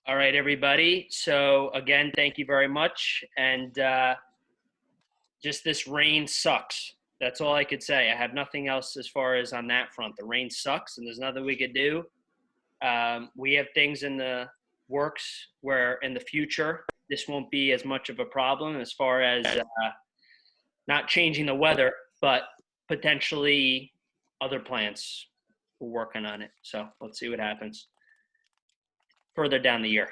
All right, everybody. So again, thank you very much. And just this rain sucks. That's all I could say. I have nothing else as far as on that front. The rain sucks, and there's nothing we could do. We have things in the works where in the future this won't be as much of a problem as far as not changing the weather, but potentially other plants. We're working on it. So let's see what happens further down the year.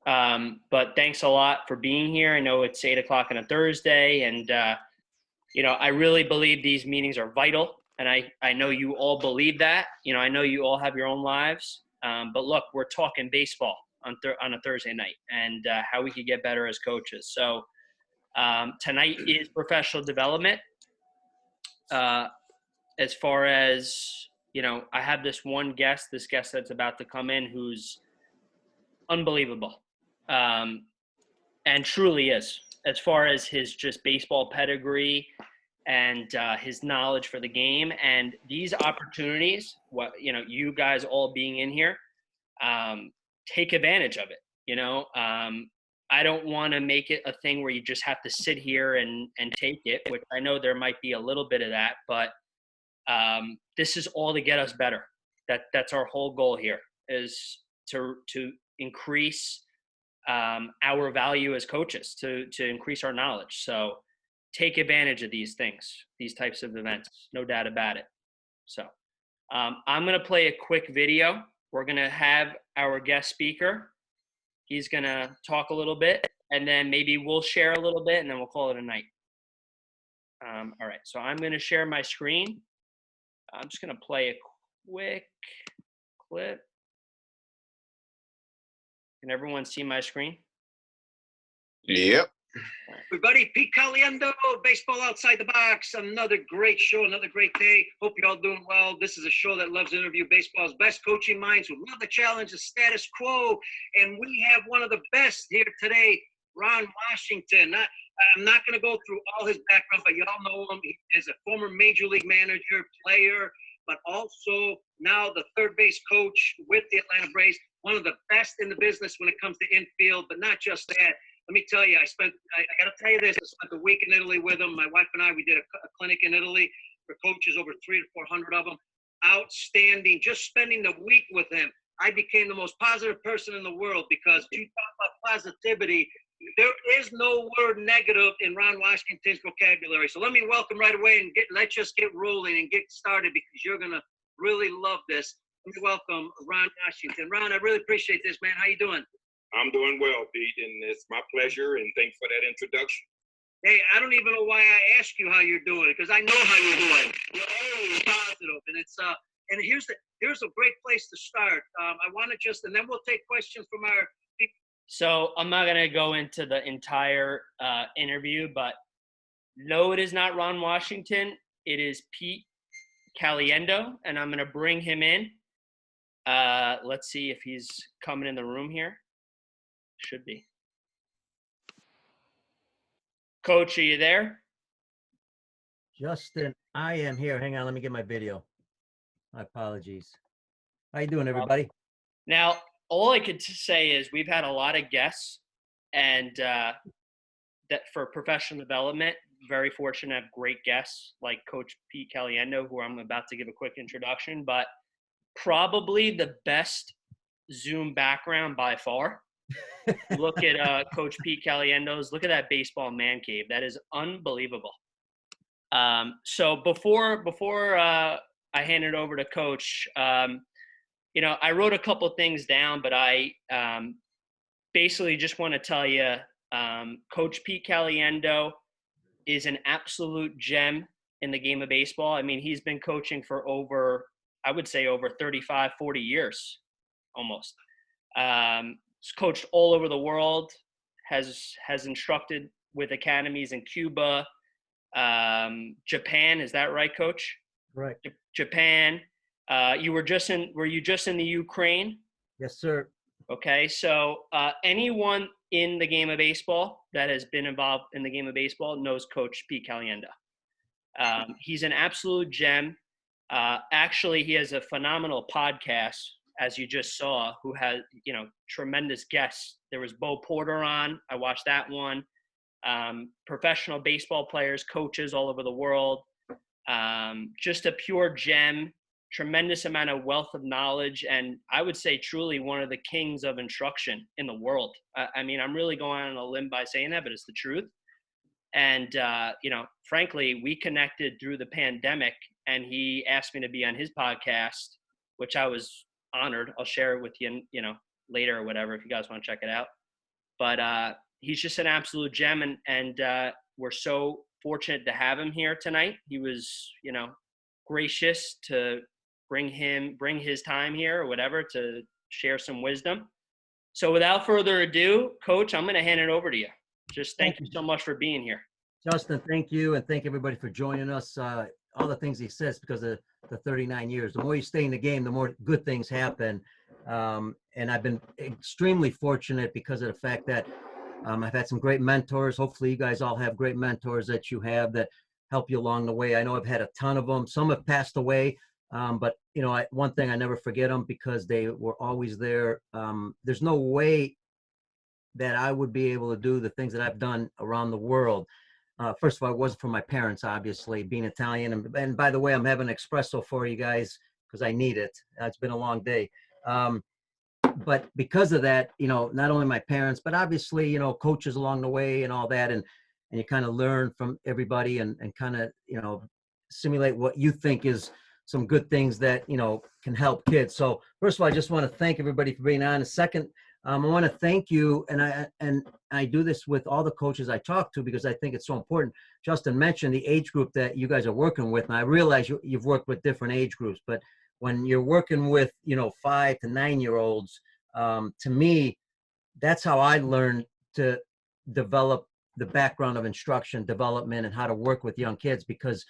But thanks a lot for being here. I know it's 8 o'clock on a Thursday, and I really believe these meetings are vital, and I know you all believe that. I know you all have your own lives, but look, we're talking baseball on a Thursday night, and how we could get better as coaches. So tonight is professional development. As far as I have this guest that's about to come in who's unbelievable. And truly is, as far as his just baseball pedigree and his knowledge for the game and these opportunities, you guys all being in here, take advantage of it. I don't want to make it a thing where you just have to sit here and take it, which I know there might be a little bit of that, but this is all to get us better. That's our whole goal here, is to increase our value as coaches, to increase our knowledge. So take advantage of these things, these types of events, no doubt about it. So I'm going to play a quick video. We're going to have our guest speaker. He's going to talk a little bit, and then maybe we'll share a little bit, and then we'll call it a night. All right, so I'm going to share my screen. I'm just going to play a quick clip. Can everyone see my screen? Yep. Everybody, Pete Caliendo, Baseball Outside the Box. Another great show, another great day. Hope you're all doing well. This is a show that loves to interview baseball's best coaching minds who love the challenge, the status quo. And we have one of the best here today, Ron Washington. I'm not going to go through all his background, but you all know him. He is a former major league manager, player, but also now the third base coach with the Atlanta Braves. One of the best in the business when it comes to infield, but not just that. Let me tell you, I got to tell you this, I spent a week in Italy with him. My wife and I, we did a clinic in Italy for coaches, over 300 to 400 of them. Outstanding. Just spending the week with him, I became the most positive person in the world, because you talk about positivity, there is no word negative in Ron Washington's vocabulary. So let me welcome right away and let's just get rolling and get started, because you're going to really love this. Let me welcome Ron Washington. Ron, I really appreciate this, man. How you doing? I'm doing well, Pete, and it's my pleasure, and thanks for that introduction. Hey, I don't even know why I asked you how you're doing, because I know how you're doing. You're always positive, and it's and here's a great place to start. I want to and then we'll take questions from our people. So I'm not going to go into the entire interview, but no, it is not Ron Washington. It is Pete Caliendo, and I'm going to bring him in. Let's see if he's coming in the room here. Should be. Coach, are you there? Justin, I am here. Hang on, let me get my video. My apologies. How you doing, everybody? Now, all I could say is we've had a lot of guests, and that for professional development, very fortunate to have great guests like Coach Pete Caliendo, who I'm about to give a quick introduction, but probably the best Zoom background by far. Look at Coach Pete Caliendo's. Look at that baseball man cave. That is unbelievable. So before I hand it over to Coach, I wrote a couple things down, but I basically just want to tell you, Coach Pete Caliendo is an absolute gem in the game of baseball. I mean, he's been coaching for over 35, 40 years almost. He's coached all over the world, has instructed with academies in Cuba, Japan. Is that right, Coach? Right. Japan. Were you just in the Ukraine? Yes, sir. Okay. So anyone in the game of baseball that has been involved in the game of baseball knows Coach Pete Caliendo. He's an absolute gem. Actually, he has a phenomenal podcast as you just saw, who had, tremendous guests. There was Bo Porter on. I watched that one. Professional baseball players, coaches all over the world. Just a pure gem, tremendous amount of wealth of knowledge, and I would say truly one of the kings of instruction in the world. I mean, I'm really going on a limb by saying that, but it's the truth. And, frankly, we connected through the pandemic, and he asked me to be on his podcast, which I was honored. I'll share it with you, later or whatever, if you guys want to check it out. But he's just an absolute gem, and we're so fortunate to have him here tonight. He was, gracious to bring his time here or whatever to share some wisdom. So without further ado, Coach, I'm going to hand it over to you. Just thank you so much for being here. Justin, thank you, and thank everybody for joining us. All the things he says, because of the 39 years, the more you stay in the game, the more good things happen. And I've been extremely fortunate because of the fact that I've had some great mentors. Hopefully you guys all have great mentors that you have that help you along the way. I know I've had a ton of them. Some have passed away, but one thing, I never forget them because they were always there. There's no way that I would be able to do the things that I've done around the world. First of all, it wasn't for my parents, obviously, being Italian. And by the way, I'm having an espresso for you guys because I need it. It's been a long day. But because of that, not only my parents, but obviously, coaches along the way and all that. And you kind of learn from everybody and kind of, simulate what you think is some good things that, can help kids. So first of all, I just want to thank everybody for being on. And second, I want to thank you. And I do this with all the coaches I talk to because I think it's so important. Justin mentioned the age group that you guys are working with. And I realize you've worked with different age groups, but when you're working with, 5 to 9-year-olds, to me, that's how I learned to develop the background of instruction, development, and how to work with young kids, because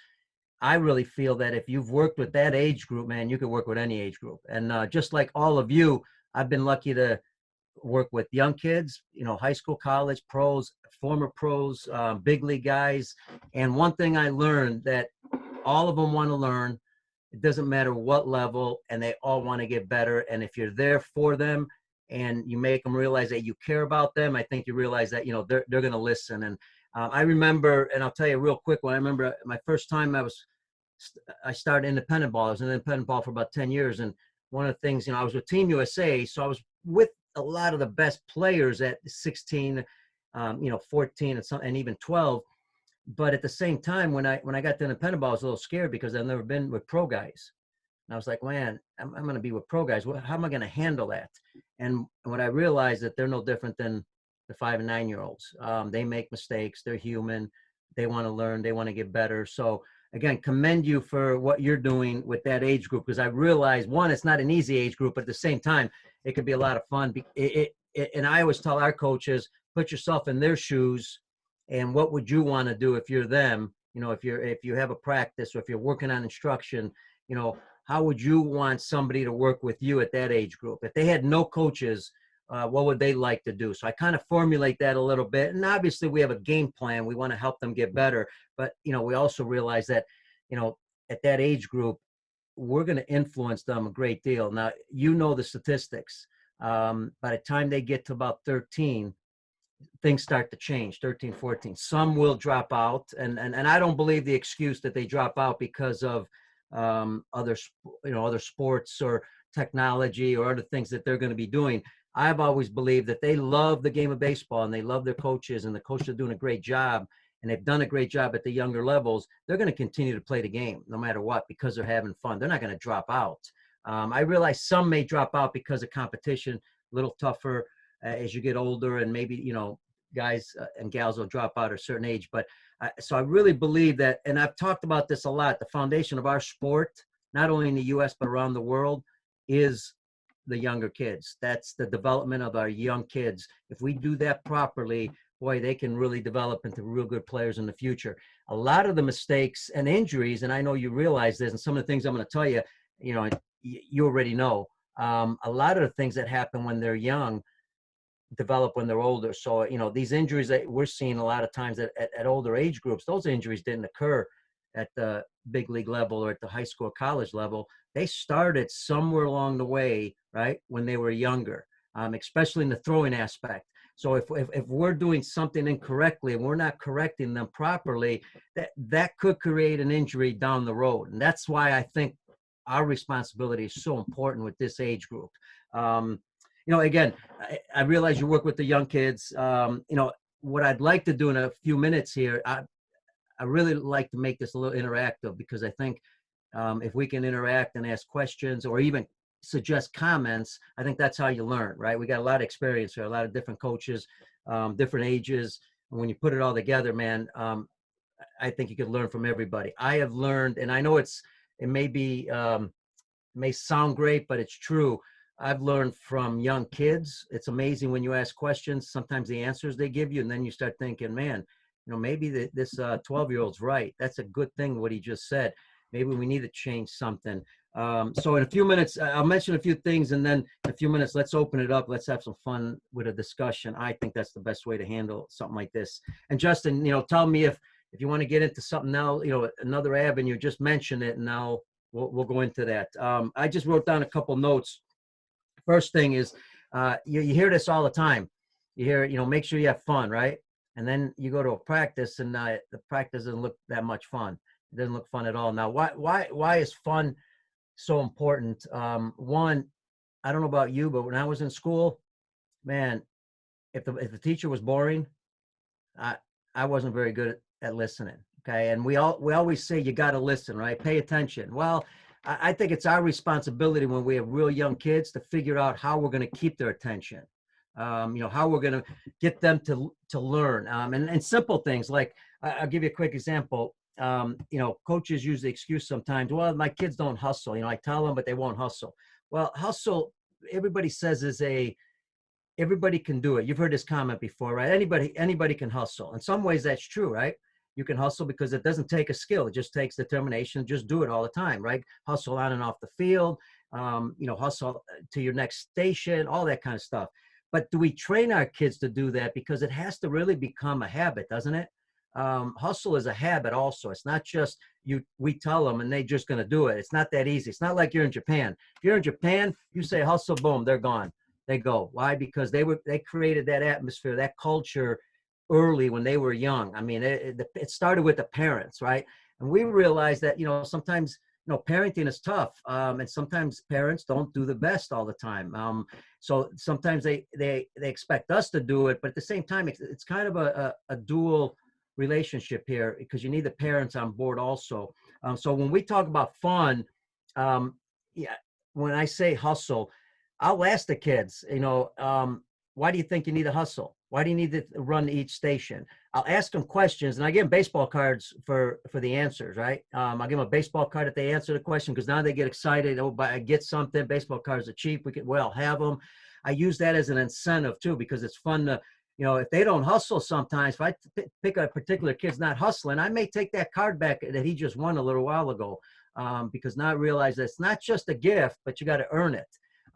I really feel that if you've worked with that age group, man, you can work with any age group. And just like all of you, I've been lucky to work with young kids, high school, college, pros, former pros, big league guys. And one thing I learned, that all of them want to learn. It doesn't matter what level, and they all want to get better. And if you're there for them and you make them realize that you care about them, I think you realize that, they're going to listen. And I remember, and I'll tell you real quick, when I remember my first time I started independent ball. I was in independent ball for about 10 years. And one of the things, I was with Team USA, so I was with a lot of the best players at 16, 14 and even 12. But at the same time, when I got to independent ball, I was a little scared because I've never been with pro guys. And I was like, man, I'm going to be with pro guys. How am I going to handle that? And what I realized, that they're no different than the 5 and 9-year-olds. They make mistakes. They're human. They want to learn. They want to get better. So again, commend you for what you're doing with that age group, because I realized, one, it's not an easy age group, but at the same time, it could be a lot of fun. And I always tell our coaches, put yourself in their shoes. And what would you want to do if you're them? If you have a practice, or if you're working on instruction, how would you want somebody to work with you at that age group? If they had no coaches, what would they like to do? So I kind of formulate that a little bit. And obviously we have a game plan. We want to help them get better. But, we also realize that, at that age group, we're going to influence them a great deal. Now, the statistics. By the time they get to about 13, things start to change. 13, 14. Some will drop out. And I don't believe the excuse that they drop out because of other sports or technology or other things that they're going to be doing. I've always believed that they love the game of baseball and they love their coaches, and the coaches are doing a great job, and they've done a great job at the younger levels. They're going to continue to play the game no matter what, because they're having fun. They're not going to drop out. I realize some may drop out because of competition, a little tougher as you get older, and maybe, guys and gals will drop out at a certain age. But so I really believe that, and I've talked about this a lot, the foundation of our sport, not only in the U.S., but around the world, is the younger kids. That's the development of our young kids. If we do that properly, boy, they can really develop into real good players in the future. A lot of the mistakes and injuries, and I know you realize this, and some of the things I'm going to tell you, you already know. A lot of the things that happen when they're young develop when they're older. So, these injuries that we're seeing a lot of times at older age groups, those injuries didn't occur at the big league level or at the high school, college level, they started somewhere along the way, right, when they were younger, especially in the throwing aspect. So if we're doing something incorrectly and we're not correcting them properly, that could create an injury down the road. And that's why I think our responsibility is so important with this age group. Again, I realize you work with the young kids. What I'd like to do in a few minutes here, I really like to make this a little interactive, because I think if we can interact and ask questions or even suggest comments, I think that's how you learn, right? We got a lot of experience here, a lot of different coaches, different ages. And when you put it all together, man, I think you could learn from everybody. I have learned, and I know it may sound great, but it's true. I've learned from young kids. It's amazing when you ask questions, sometimes the answers they give you, and then you start thinking, man, maybe this 12-year-old's right. That's a good thing, what he just said. Maybe we need to change something. So in a few minutes, I'll mention a few things, and then in a few minutes, let's open it up. Let's have some fun with a discussion. I think that's the best way to handle something like this. And Justin, tell me if you want to get into something now, another avenue, just mention it, and now we'll go into that. I just wrote down a couple notes. First thing is, you hear this all the time. You hear, make sure you have fun, right? And then you go to a practice, and the practice doesn't look that much fun. It doesn't look fun at all. Now, why is fun so important? One, I don't know about you, but when I was in school, man, if the teacher was boring, I wasn't very good at listening. Okay, and we always say you got to listen, right? Pay attention. Well, I think it's our responsibility when we have real young kids to figure out how we're going to keep their attention. How we're going to get them to learn, and simple things like, I'll give you a quick example. Coaches use the excuse sometimes, well, my kids don't hustle. I tell them, but they won't hustle. Well, hustle, everybody says everybody can do it. You've heard this comment before, right? Anybody can hustle. In some ways, that's true, right? You can hustle because it doesn't take a skill. It just takes determination. Just do it all the time, right? Hustle on and off the field, hustle to your next station, all that kind of stuff. But do we train our kids to do that? Because it has to really become a habit, doesn't it? Hustle is a habit also. It's not just we tell them and they're just going to do it. It's not that easy. It's not like you're in Japan. If you're in Japan, you say hustle, boom, they're gone. They go. Why? Because they created that atmosphere, that culture early when they were young. I mean, it started with the parents, right? And we realized that, sometimes, parenting is tough. And sometimes parents don't do the best all the time. So sometimes they expect us to do it, but at the same time, it's kind of a dual relationship here, because you need the parents on board also. So when we talk about fun, when I say hustle, I'll ask the kids, why do you think you need to hustle? Why do you need to run each station? I'll ask them questions, and I give them baseball cards for the answers, right? I'll give them a baseball card if they answer the question, because now they get excited. Oh, I get something. Baseball cards are cheap. We'll have them. I use that as an incentive too, because it's fun to, if they don't hustle sometimes, if I pick a particular kid's not hustling, I may take that card back that he just won a little while ago, because now I realize that it's not just a gift, but you got to earn it.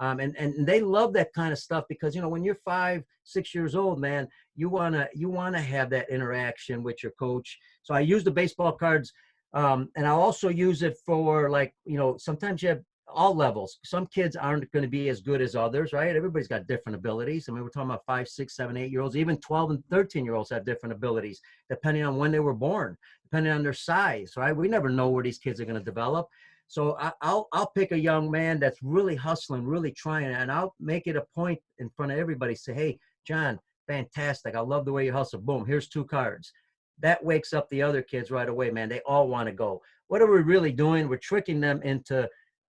And they love that kind of stuff, because, when you're 5, 6 years old, man, you want to have that interaction with your coach. So I use the baseball cards, and I'll also use it for, like, sometimes you have all levels. Some kids aren't going to be as good as others, right? Everybody's got different abilities. I mean, we're talking about 5, 6, 7, 8-year-olds, even 12 and 13-year-olds have different abilities, depending on when they were born, depending on their size, right? We never know where these kids are going to develop. So I'll pick a young man that's really hustling, really trying, and I'll make it a point in front of everybody, say, hey, John, fantastic. I love the way you hustle. Boom, here's 2 cards. That wakes up the other kids right away, man. They all want to go. What are we really doing? We're tricking them into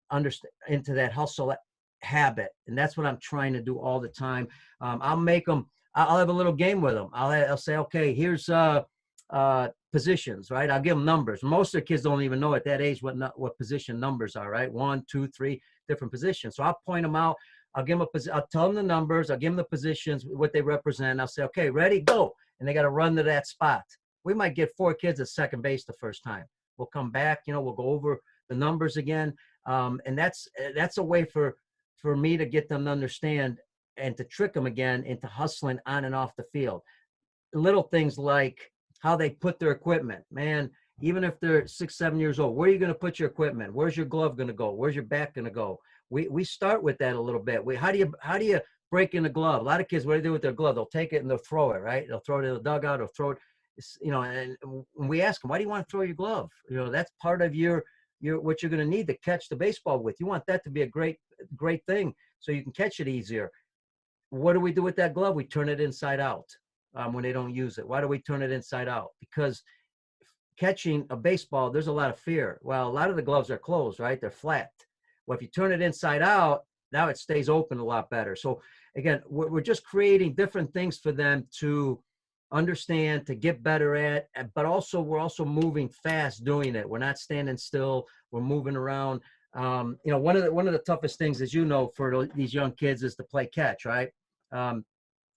that hustle habit. And that's what I'm trying to do all the time. I'll have a little game with them. I'll say, okay, here's positions, right? I'll give them numbers. Most of the kids don't even know at that age what position numbers are, right? 1, 2, 3 different positions. So I'll point them out. I'll tell them the numbers. I'll give them the positions, what they represent. I'll say, okay, ready, go. And they got to run to that spot. We might get 4 kids at second base the first time. We'll come back, we'll go over the numbers again. And that's a way for me to get them to understand and to trick them again into hustling on and off the field. Little things like how they put their equipment, man. even if they're 6, 7 years old. Where are you going to put your equipment? Where's your glove going to go? Where's your bat going to go? We start with that a little bit. How do you break in the glove? A lot of kids, what do they do with their glove? They'll take it and they'll throw it, right? They'll throw it in the dugout or throw it, and when we ask them, why do you want to throw your glove? That's part of your what you're going to need to catch the baseball with. You want that to be a great thing so you can catch it easier. What do we do with that glove? We turn it inside out when they don't use it. Why do we turn it inside out? Because catching a baseball, there's a lot of fear. Well, a lot of the gloves are closed, right? They're flat. Well, if you turn it inside out, now it stays open a lot better. So again, we're just creating different things for them to understand, to get better at, but also we're also moving fast doing it. We're not standing still. We're moving around. One of the toughest things, as you know, for these young kids is to play catch, right?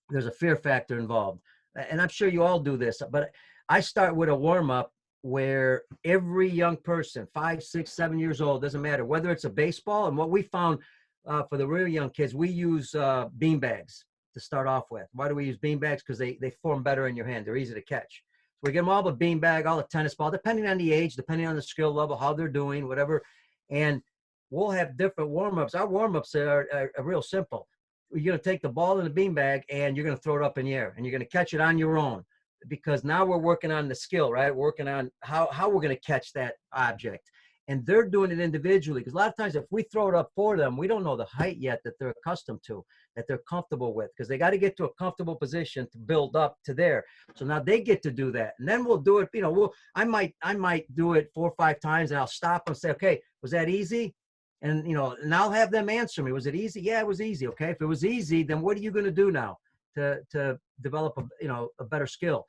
There's a fear factor involved. And I'm sure you all do this, but I start with a warm-up where every young person, 5, 6, 7 years old, doesn't matter, whether it's a baseball. And what we found for the real young kids, we use bean bags to start off with. Why do we use bean bags? Because they form better in your hand. They're easy to catch. So we give them all the bean bag, all the tennis ball, depending on the age, depending on the skill level, how they're doing, whatever. And we'll have different warm-ups. Our warm-ups are real simple. You're going to take the ball in the bean bag and you're going to throw it up in the air and you're going to catch it on your own, because now we're working on the skill, right? We're working on how we're going to catch that object. And they're doing it individually, because a lot of times if we throw it up for them, we don't know the height yet that they're accustomed to, that they're comfortable with, because they got to get to a comfortable position to build up to there. So now they get to do that. And then we'll do it, I might do it 4 or 5 times and I'll stop and say, okay, was that easy? And, and I'll have them answer me. Was it easy? Yeah, it was easy. Okay. If it was easy, then what are you going to do now to develop a better skill?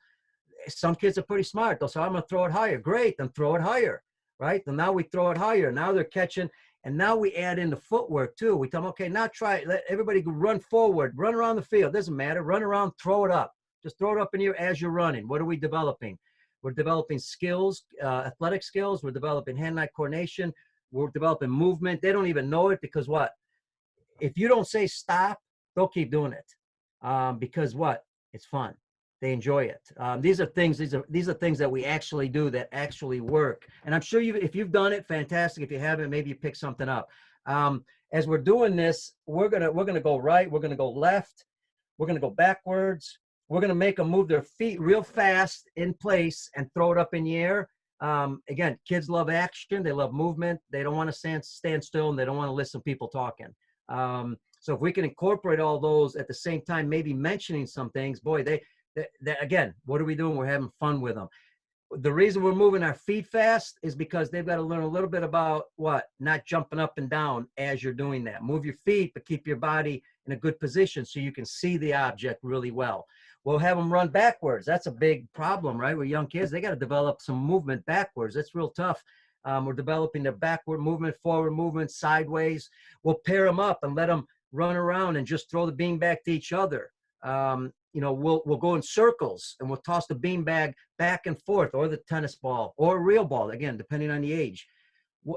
Some kids are pretty smart. They'll say, I'm going to throw it higher. Great. Then throw it higher. Right. And now we throw it higher. Now they're catching. And now we add in the footwork too. We tell them, okay, now try it. Let everybody run forward, run around the field. Doesn't matter. Run around, throw it up. Just throw it up in here as you're running. What are we developing? We're developing skills, athletic skills. We're developing hand-eye coordination. We're developing movement. They don't even know it, because what? If you don't say stop, they'll keep doing it. Because what? It's fun. They enjoy it. These are things that we actually do that actually work. And I'm sure if you've done it, fantastic. If you haven't, maybe you pick something up. As we're doing this, we're gonna go right. We're gonna go left. We're gonna go backwards. We're gonna make them move their feet real fast in place and throw it up in the air. Again, kids love action. They love movement. They don't want to stand still, and they don't want to listen to people talking. So if we can incorporate all those at the same time, maybe mentioning some things, boy, they again, what are we doing? We're having fun with them. The reason we're moving our feet fast is because they've got to learn a little bit about what? Not jumping up and down as you're doing that. Move your feet, but keep your body in a good position so you can see the object really well. We'll have them run backwards. That's a big problem, right? With young kids, they got to develop some movement backwards. That's real tough. We're developing their backward movement, forward movement, sideways. We'll pair them up and let them run around and just throw the bean back to each other. We'll go in circles and we'll toss the bean bag back and forth, or the tennis ball, or a real ball, again, depending on the age.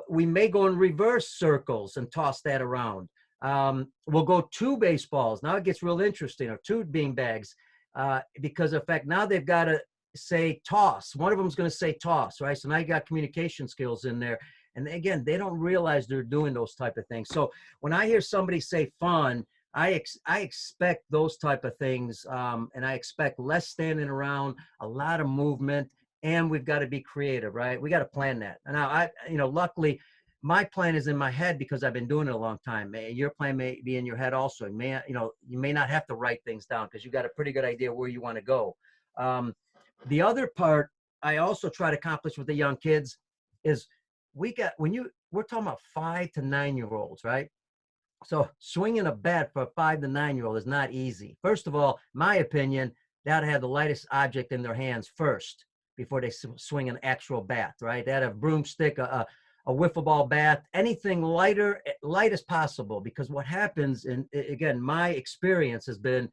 We may go in reverse circles and toss that around. We'll go 2 baseballs. Now it gets real interesting, or 2 bean bags, because in fact, now they've got to say toss. One of them is going to say toss, right? So now you got communication skills in there. And again, they don't realize they're doing those type of things. So when I hear somebody say fun, I expect those type of things, and I expect less standing around, a lot of movement, and we've got to be creative, right? We got to plan that. And now luckily, my plan is in my head because I've been doing it a long time. Your plan may be in your head also. You may not have to write things down because you got a pretty good idea where you want to go. The other part I also try to accomplish with the young kids is we're talking about 5 to 9-year-olds, right? So swinging a bat for a 5 to 9-year-old is not easy. First of all, my opinion, they ought to have the lightest object in their hands first before they swing an actual bat, right? They ought to have a broomstick, a wiffle ball bat, anything light as possible. Because what happens, and again, my experience has been,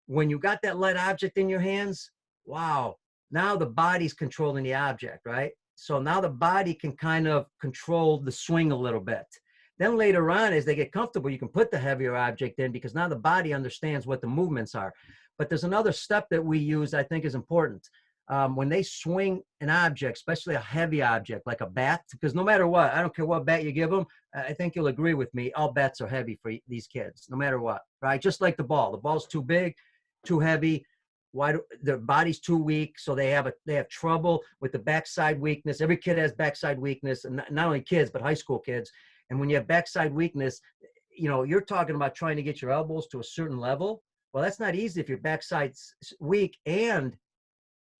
when you got that light object in your hands, wow, now the body's controlling the object, right? So now the body can kind of control the swing a little bit. Then later on, as they get comfortable, you can put the heavier object in, because now the body understands what the movements are. But there's another step that we use I think is important. when they swing an object, especially a heavy object like a bat, because no matter what, I don't care what bat you give them, I think you'll agree with me, all bats are heavy for these kids, no matter what, right? Just like the ball. The ball's too big, too heavy. Why their body's too weak, so they have trouble with the backside weakness. Every kid has backside weakness, and not only kids, but high school kids. And when you have backside weakness, you're talking about trying to get your elbows to a certain level. Well, that's not easy if your backside's weak and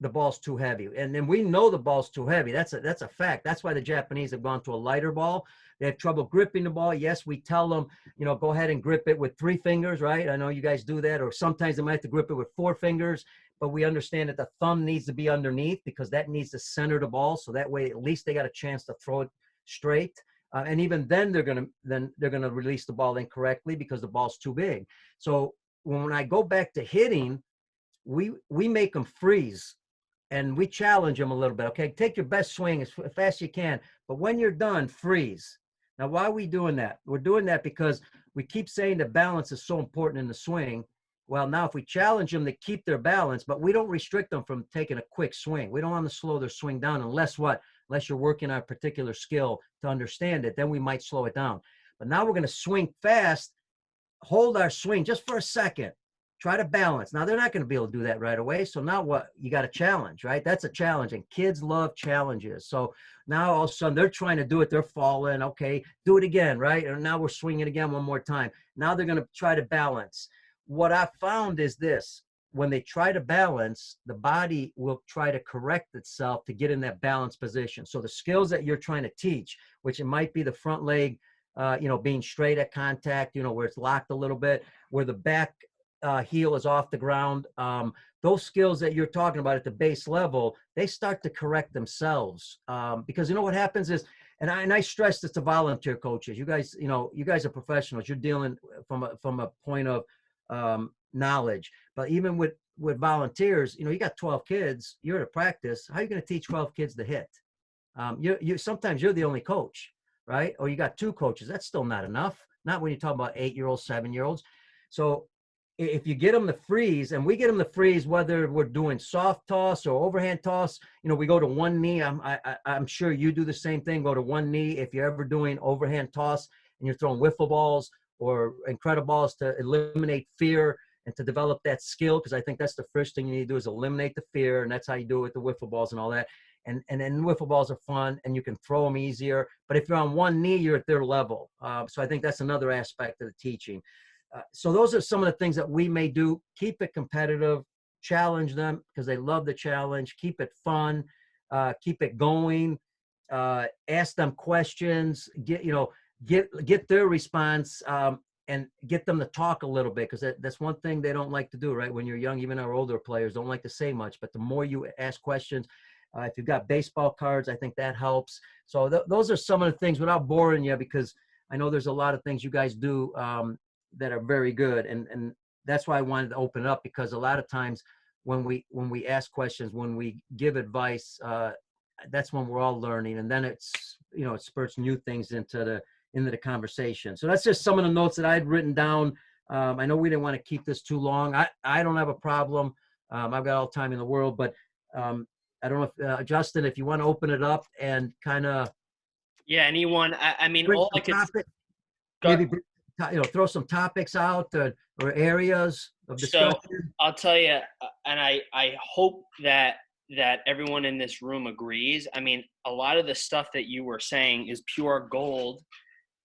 the ball's too heavy. And then we know the ball's too heavy. That's a fact. That's why the Japanese have gone to a lighter ball. They have trouble gripping the ball. Yes, we tell them, go ahead and grip it with 3 fingers, right? I know you guys do that. Or sometimes they might have to grip it with 4 fingers. But we understand that the thumb needs to be underneath because that needs to center the ball. So that way, at least they got a chance to throw it straight. And even then, they're gonna release the ball incorrectly because the ball's too big. So when I go back to hitting, we make them freeze. And we challenge them a little bit. Okay, take your best swing as fast as you can. But when you're done, freeze. Now, why are we doing that? We're doing that because we keep saying that balance is so important in the swing. Well, now if we challenge them to keep their balance, but we don't restrict them from taking a quick swing. We don't want to slow their swing down unless you're working on a particular skill to understand it. Then we might slow it down. But now we're going to swing fast, hold our swing just for a second. Try to balance. Now, they're not going to be able to do that right away. So now what? You got a challenge, right? That's a challenge. And kids love challenges. So now all of a sudden they're trying to do it. They're falling. Okay, do it again, right? And now we're swinging again one more time. Now they're going to try to balance. What I found is this. When they try to balance, the body will try to correct itself to get in that balanced position. So the skills that you're trying to teach, which it might be the front leg, being straight at contact, where it's locked a little bit, where the back heel is off the ground. Those skills that you're talking about at the base level, they start to correct themselves. Because what happens is, and I stress this to volunteer coaches. You guys are professionals. You're dealing from a point of knowledge. But even with volunteers, you got 12 kids. You're at a practice. How are you going to teach 12 kids to hit? Sometimes you're the only coach, right? Or you got 2 coaches. That's still not enough. Not when you talk about 8-year-olds, 7-year-olds. So if you get them to freeze, and we get them to freeze, whether we're doing soft toss or overhand toss, we go to one knee. I'm sure you do the same thing. Go to one knee. If you're ever doing overhand toss and you're throwing wiffle balls or incredible balls to eliminate fear and to develop that skill, because I think that's the first thing you need to do is eliminate the fear, and that's how you do it with the wiffle balls and all that. And then wiffle balls are fun, and you can throw them easier. But if you're on one knee, you're at their level. So I think that's another aspect of the teaching. So those are some of the things that we may do. Keep it competitive, challenge them because they love the challenge. Keep it fun, keep it going. Ask them questions. Get their response, and get them to talk a little bit, because that's one thing they don't like to do, right? When you're young, even our older players don't like to say much. But the more you ask questions, if you've got baseball cards, I think that helps. So those are some of the things without boring you, because I know there's a lot of things you guys do that are very good, and that's why I wanted to open up, because a lot of times when we ask questions, when we give advice, that's when we're all learning, and then it spurts new things into the conversation. So that's just some of the notes that I'd written down. I know we didn't want to keep this too long. I don't have a problem. I've got all the time in the world, but I don't know if Justin, if you want to open it up and kind of anyone. I mean, all I could maybe throw some topics out or areas of discussion. So I'll tell you, and I hope that everyone in this room agrees. I mean, a lot of the stuff that you were saying is pure gold,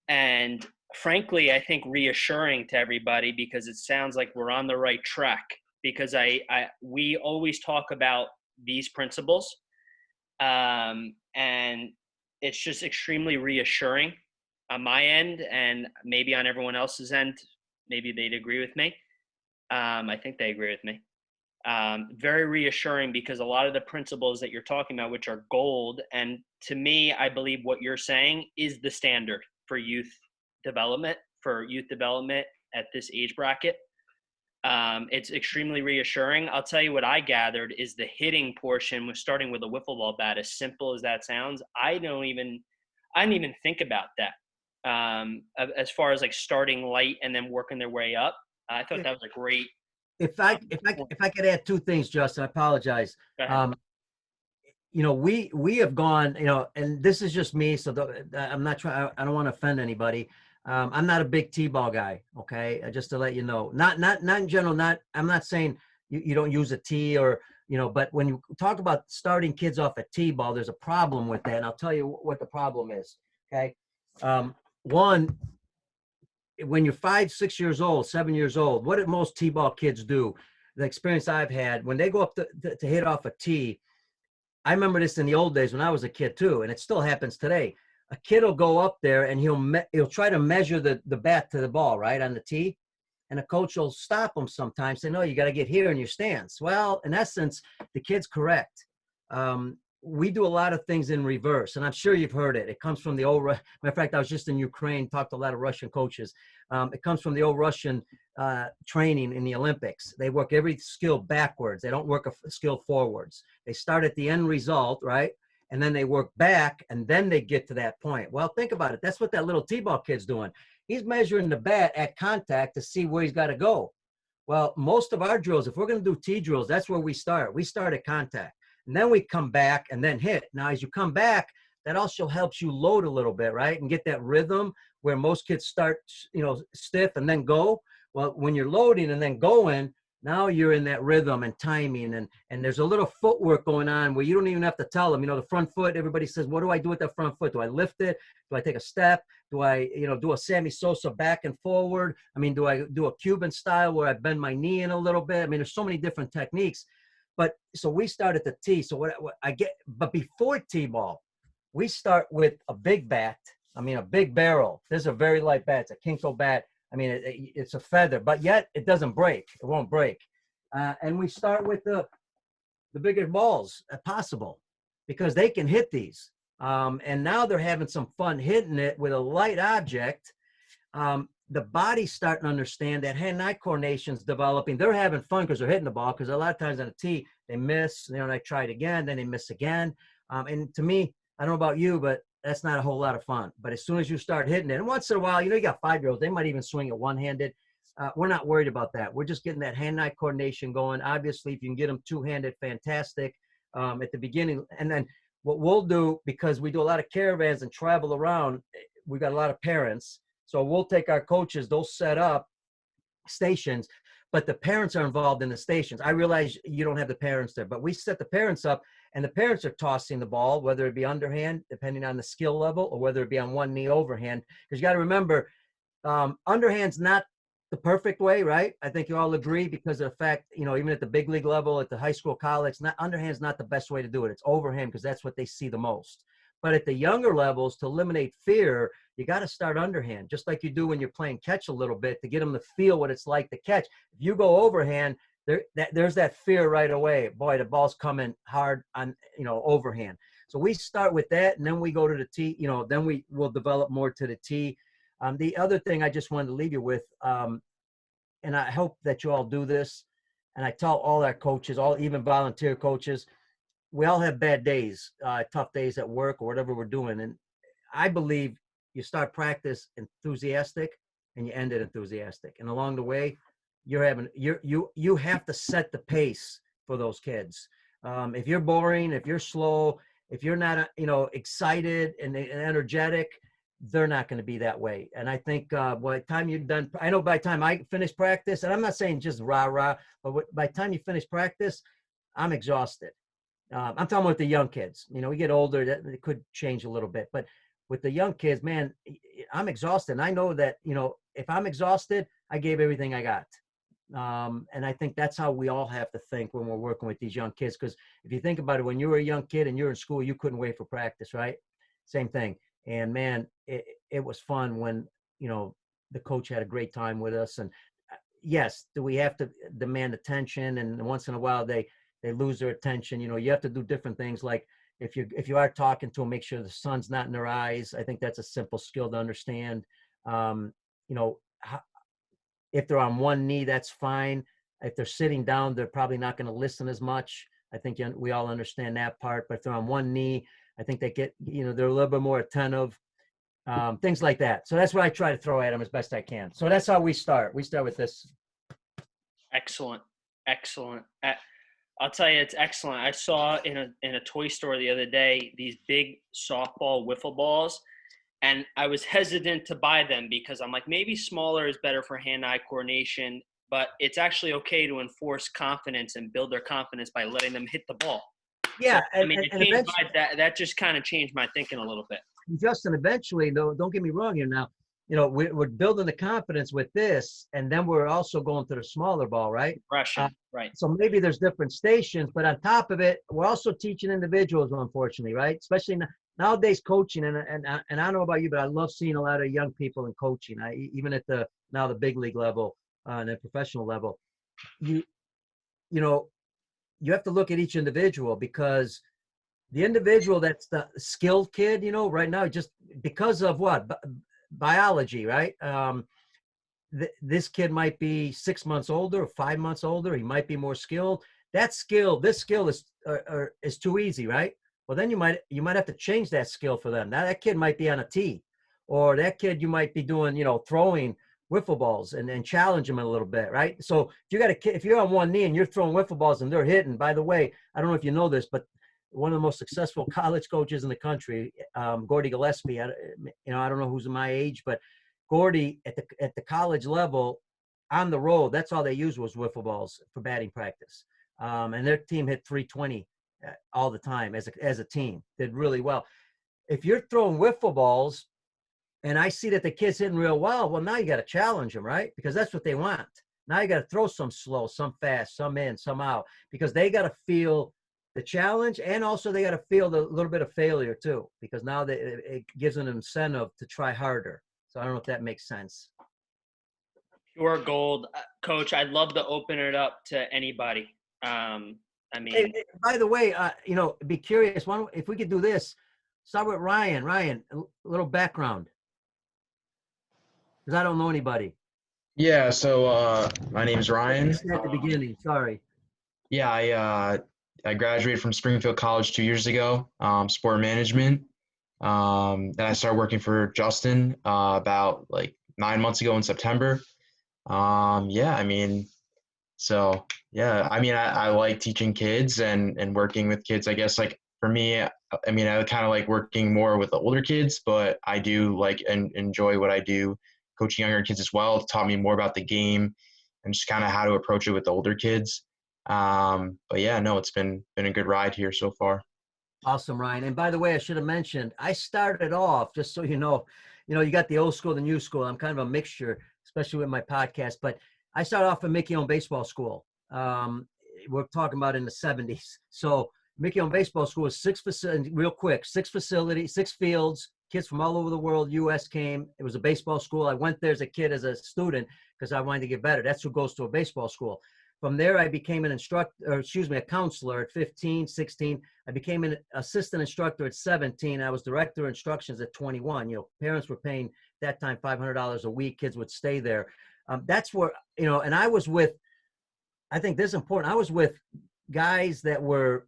and frankly, I think reassuring to everybody, because it sounds like we're on the right track. Because we always talk about these principles, and it's just extremely reassuring on my end, and maybe on everyone else's end. Maybe they'd agree with me. I think they agree with me. Very reassuring, because a lot of the principles that you're talking about, which are gold, and to me, I believe what you're saying is the standard for youth development at this age bracket. It's extremely reassuring. I'll tell you what I gathered is the hitting portion was starting with a wiffle ball bat. As simple as that sounds, I didn't even think about that. As far as like starting light and then working their way up, I thought that was a great. If I could add 2 things, Justin, I apologize. we have gone, and this is just me. So I'm not trying, I don't want to offend anybody. I'm not a big T-ball guy. Okay. Just to let you know, not in general, I'm not saying you don't use a T or, but when you talk about starting kids off at T-ball, there's a problem with that. And I'll tell you what the problem is. Okay. One, when you're 5, 6 years old, 7 years old, what do most T-ball kids do? The experience I've had, when they go up to hit off a tee, I remember this in the old days when I was a kid too, and it still happens today. A kid will go up there and he'll try to measure the bat to the ball, right, on the tee. And a coach will stop him sometimes, say, no, you got to get here in your stance. Well, in essence, the kid's correct. We do a lot of things in reverse, and I'm sure you've heard it. It comes from the old, matter of fact, I was just in Ukraine, talked to a lot of Russian coaches. It comes from the old Russian training in the Olympics. They work every skill backwards. They don't work a skill forwards. They start at the end result, right? And then they work back, and then they get to that point. Well, think about it. That's what that little T-ball kid's doing. He's measuring the bat at contact to see where he's got to go. Well, most of our drills, if we're going to do T drills, that's where we start. We start at contact. And then we come back and then hit. Now, as you come back, that also helps you load a little bit, right? And get that rhythm where most kids start, stiff and then go. Well, when you're loading and then going, now you're in that rhythm and timing. And there's a little footwork going on where you don't even have to tell them, the front foot, everybody says, what do I do with that front foot? Do I lift it? Do I take a step? Do I, do a Sammy Sosa back and forward? I mean, do I do a Cuban style where I bend my knee in a little bit? I mean, there's so many different techniques. But so we start at the tee. So what I get, but before T-ball, we start with a big bat. I mean, a big barrel. This is a very light bat. It's a Kinko bat. I mean, it's a feather, but yet it doesn't break. It won't break. And we start with the biggest balls possible because they can hit these. And now they're having some fun hitting it with a light object. The body's starting to understand that hand-eye coordination's developing. They're having fun because they're hitting the ball, because a lot of times on a tee, they miss, they try it again, then they miss again. And to me, I don't know about you, but that's not a whole lot of fun. But as soon as you start hitting it, and once in a while, you got 5-year-olds, they might even swing it one-handed. We're not worried about that. We're just getting that hand-eye coordination going. Obviously, if you can get them two-handed, fantastic at the beginning. And then what we'll do, because we do a lot of caravans and travel around, we've got a lot of parents. So we'll take our coaches, they'll set up stations, but the parents are involved in the stations. I realize you don't have the parents there, but we set the parents up, and the parents are tossing the ball, whether it be underhand, depending on the skill level, or whether it be on one knee overhand. Because you got to remember, underhand's not the perfect way, right? I think you all agree, because of the fact, even at the big league level, at the high school, college, underhand's not the best way to do it. It's overhand, because that's what they see the most. But at the younger levels, to eliminate fear, you got to start underhand, just like you do when you're playing catch a little bit, to get them to feel what it's like to catch. If you go overhand, there's that fear right away. Boy, the ball's coming hard on, overhand. So we start with that, and then we go to the tee. Then we will develop more to the tee. The other thing I just wanted to leave you with, and I hope that you all do this, and I tell all our coaches, even volunteer coaches, we all have bad days, tough days at work or whatever we're doing. And I believe you start practice enthusiastic and you end it enthusiastic. And along the way, you have to set the pace for those kids. If you're boring, if you're slow, if you're not, excited and energetic, they're not going to be that way. And I think by the time you're done, I know by the time I finish practice, and I'm not saying just rah, but by the time you finish practice, I'm exhausted. I'm talking about the young kids. We get older, that it could change a little bit, but with the young kids, man, I'm exhausted. And I know that, if I'm exhausted, I gave everything I got. And I think that's how we all have to think when we're working with these young kids. Because if you think about it, when you were a young kid and you're in school, you couldn't wait for practice, right? Same thing. And man, it was fun when, the coach had a great time with us. And yes, do we have to demand attention? And once in a while they lose their attention. You have to do different things. Like if you are talking to them, make sure the sun's not in their eyes. I think that's a simple skill to understand. If they're on one knee, that's fine. If they're sitting down, they're probably not going to listen as much. I think we all understand that part. But if they're on one knee, I think they get, they're a little bit more attentive. Things like that. So that's what I try to throw at them as best I can. So that's how we start. We start with this. Excellent. I'll tell you, it's excellent. I saw in a toy store the other day these big softball wiffle balls, and I was hesitant to buy them because I'm like, maybe smaller is better for hand-eye coordination, but it's actually okay to enforce confidence and build their confidence by letting them hit the ball. So, Yeah, I mean, and eventually, that just kind of changed my thinking a little bit. Justin, eventually, though, don't get me wrong here now. We're building the confidence with this, and then we're also going to the smaller ball, right? Russian, right. So maybe there's different stations, but on top of it, we're also teaching individuals, unfortunately, right? Especially nowadays coaching, and I don't know about you, but I love seeing a lot of young people in coaching. Even at the big league level, and the professional level, you know, you have to look at each individual, because the individual that's the skilled kid, right now, just because of what? Biology, right? This kid might be 6 months older or 5 months older. He might be more skilled. This skill is too easy, right? Well, then you might have to change that skill for them. Now that kid might be on a tee, or that kid you might be doing, throwing wiffle balls and challenge them a little bit, right? So if you got a kid, if you're on one knee and you're throwing wiffle balls and they're hitting, by the way, I don't know if you know this, but one of the most successful college coaches in the country, Gordy Gillespie. I don't know who's my age, but Gordy at the college level, on the road, that's all they used was wiffle balls for batting practice, and their team hit 320 all the time as a team. Did really well. If you're throwing wiffle balls, and I see that the kid's hitting real well now you got to challenge them, right? Because that's what they want. Now you got to throw some slow, some fast, some in, some out, because they got to feel the challenge, and also they got to feel the little bit of failure too, because now it gives them an incentive to try harder. So I don't know if that makes sense. Pure gold, Coach. I'd love to open it up to anybody. Hey, by the way, be curious. If we could do this, start with Ryan. Ryan, a little background, because I don't know anybody. Yeah, so my name is Ryan. At the beginning, sorry. Yeah, I graduated from Springfield College 2 years ago, sport management. Then I started working for Justin about like 9 months ago in September. Yeah, I mean, I like teaching kids and working with kids. I guess like for me, I mean, I kind of like working more with the older kids, but I do like and enjoy what I do, coaching younger kids as well. It taught me more about the game and just kind of how to approach it with the older kids. But yeah, no, it's been a good ride here so far. Awesome, Ryan. And by the way, I should have mentioned, I started off, just so you know, you got the old school, the new school. I'm kind of a mixture, especially with my podcast. But I started off at Mickey Owen Baseball School. We're talking about in the 70s. So Mickey Owen Baseball School is six facilities, 6 fields. Kids from all over the world, U.S. came. It was a baseball school. I went there as a kid, as a student, because I wanted to get better. That's who goes to a baseball school. From there, I became a counselor at 15, 16. I became an assistant instructor at 17. I was director of instructions at 21. Parents were paying that time $500 a week. Kids would stay there. That's where, and I was with, I think this is important. I was with guys that were,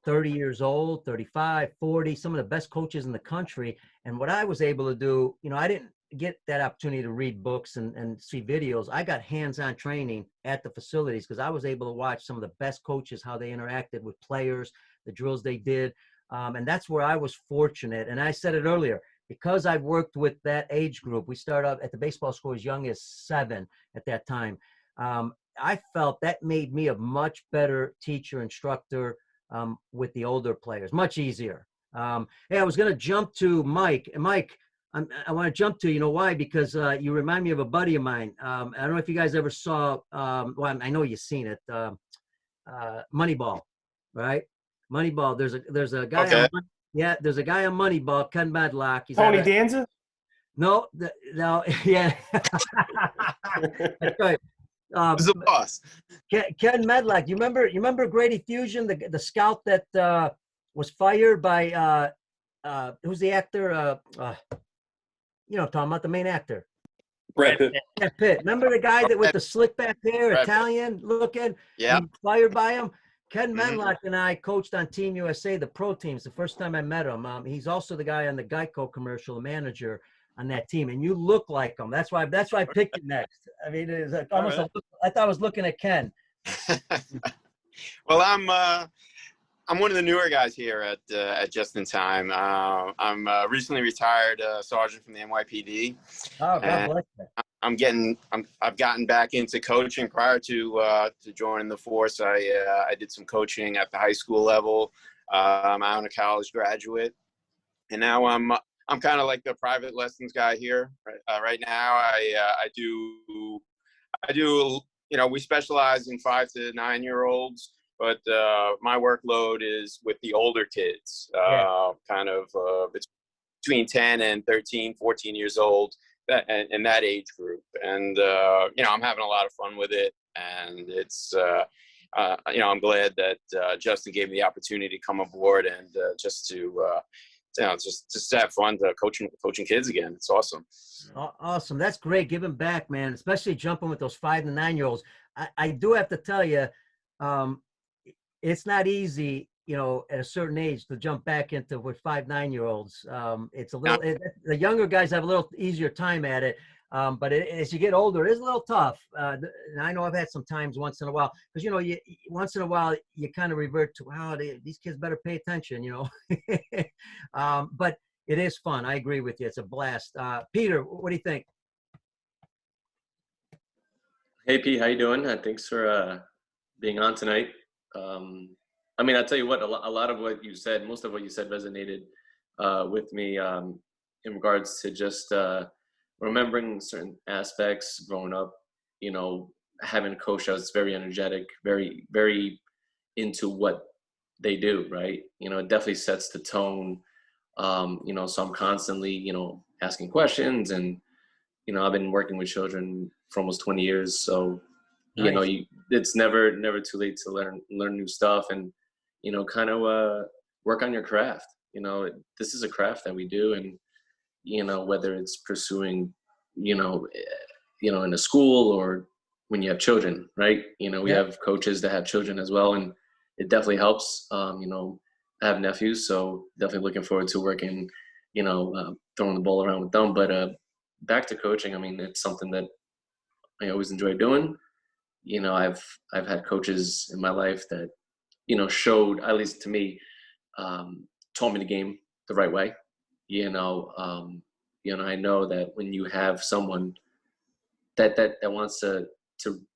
30 years old, 35, 40, some of the best coaches in the country. And what I was able to do, I didn't get that opportunity to read books and see videos. I got hands-on training at the facilities, because I was able to watch some of the best coaches, how they interacted with players, the drills they did. And that's where I was fortunate. And I said it earlier, because I've worked with that age group. We started out at the baseball school as young as 7 at that time. I felt that made me a much better teacher, instructor with the older players, much easier. Hey, I was going to jump to Mike. And Mike, I want to jump to, why? Because you remind me of a buddy of mine. I don't know if you guys ever saw, well, I know you've seen it, Moneyball, right? Moneyball. There's a guy. Okay. There's a guy on Moneyball, Ken Medlock. He's Tony Danza? No, yeah. That's right. Who's the boss? Ken Medlock. You remember Grady Fusion, the scout that was fired by who's the actor? Talking about the main actor. Brad Pitt. Brad Pitt. Remember the guy that with the slick back hair, Brad Italian looking? Yeah. Fired by him. Ken Medlock and I coached on Team USA, the pro teams, the first time I met him. He's also the guy on the Geico commercial, the manager on that team. And you look like him. That's why I picked you next. I mean, it's like almost I thought I was looking at Ken. Well, I'm one of the newer guys here at Justine Time. I'm recently retired sergeant from the NYPD. Oh, God And bless you. I've gotten back into coaching prior to joining the force. I did some coaching at the high school level. I'm a college graduate, and now I'm kind of like the private lessons guy here. Right now, I do, we specialize in 5 to 9 year olds, but my workload is with the older kids, Yeah. kind of between 10 and 13, 14 years old, in that age group. And, I'm having a lot of fun with it. And it's, I'm glad that Justin gave me the opportunity to come aboard and just to, just to have fun coaching kids again. It's awesome. Awesome. That's great. Giving back, man, especially jumping with those 5 to 9 year olds. I do have to tell you, it's not easy, at a certain age to jump back into with 5, 9 year olds. It's a little, the younger guys have a little easier time at it. But as you get older, it is a little tough. And I know I've had some times once in a while, because, once in a while you kind of revert to, wow, these kids better pay attention, but it is fun. I agree with you. It's a blast. Peter, what do you think? Hey, Pete, how you doing? Thanks for being on tonight. I'll tell you what, a lot of what you said, most of what you said resonated with me in regards to just remembering certain aspects growing up, having a coach that was very energetic, very, very into what they do, right? It definitely sets the tone. So I'm constantly, asking questions, and, I've been working with children for almost 20 years. So, Nice. it's never too late to learn new stuff, and, kind of work on your craft. This is a craft that we do, and, whether it's pursuing, in a school or when you have children, right? We have coaches that have children as well, and it definitely helps. I have nephews, so definitely looking forward to working, throwing the ball around with them. But back to coaching, it's something that I always enjoy doing. I've had coaches in my life that, showed, at least to me, taught me the game the right way. I know that when you have someone that wants to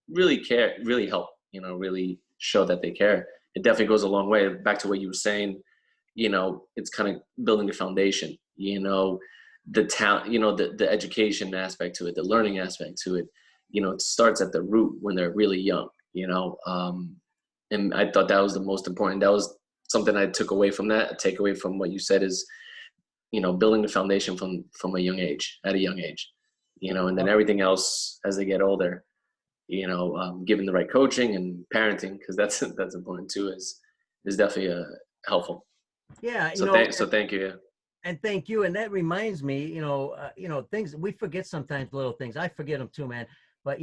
really care, really help, really show that they care, it definitely goes a long way. Back to what you were saying, it's kind of building a foundation, the talent, the education aspect to it, the learning aspect to it, it starts at the root when they're really young, and I thought that was the most important. That was something I took away from that. A takeaway from what you said is, building the foundation from a young age, at a young age, and then everything else as they get older, giving the right coaching and parenting, because that's important too, is definitely helpful. Yeah. So thank you. And thank you. And that reminds me, things we forget sometimes, little things. I forget them too, man. But,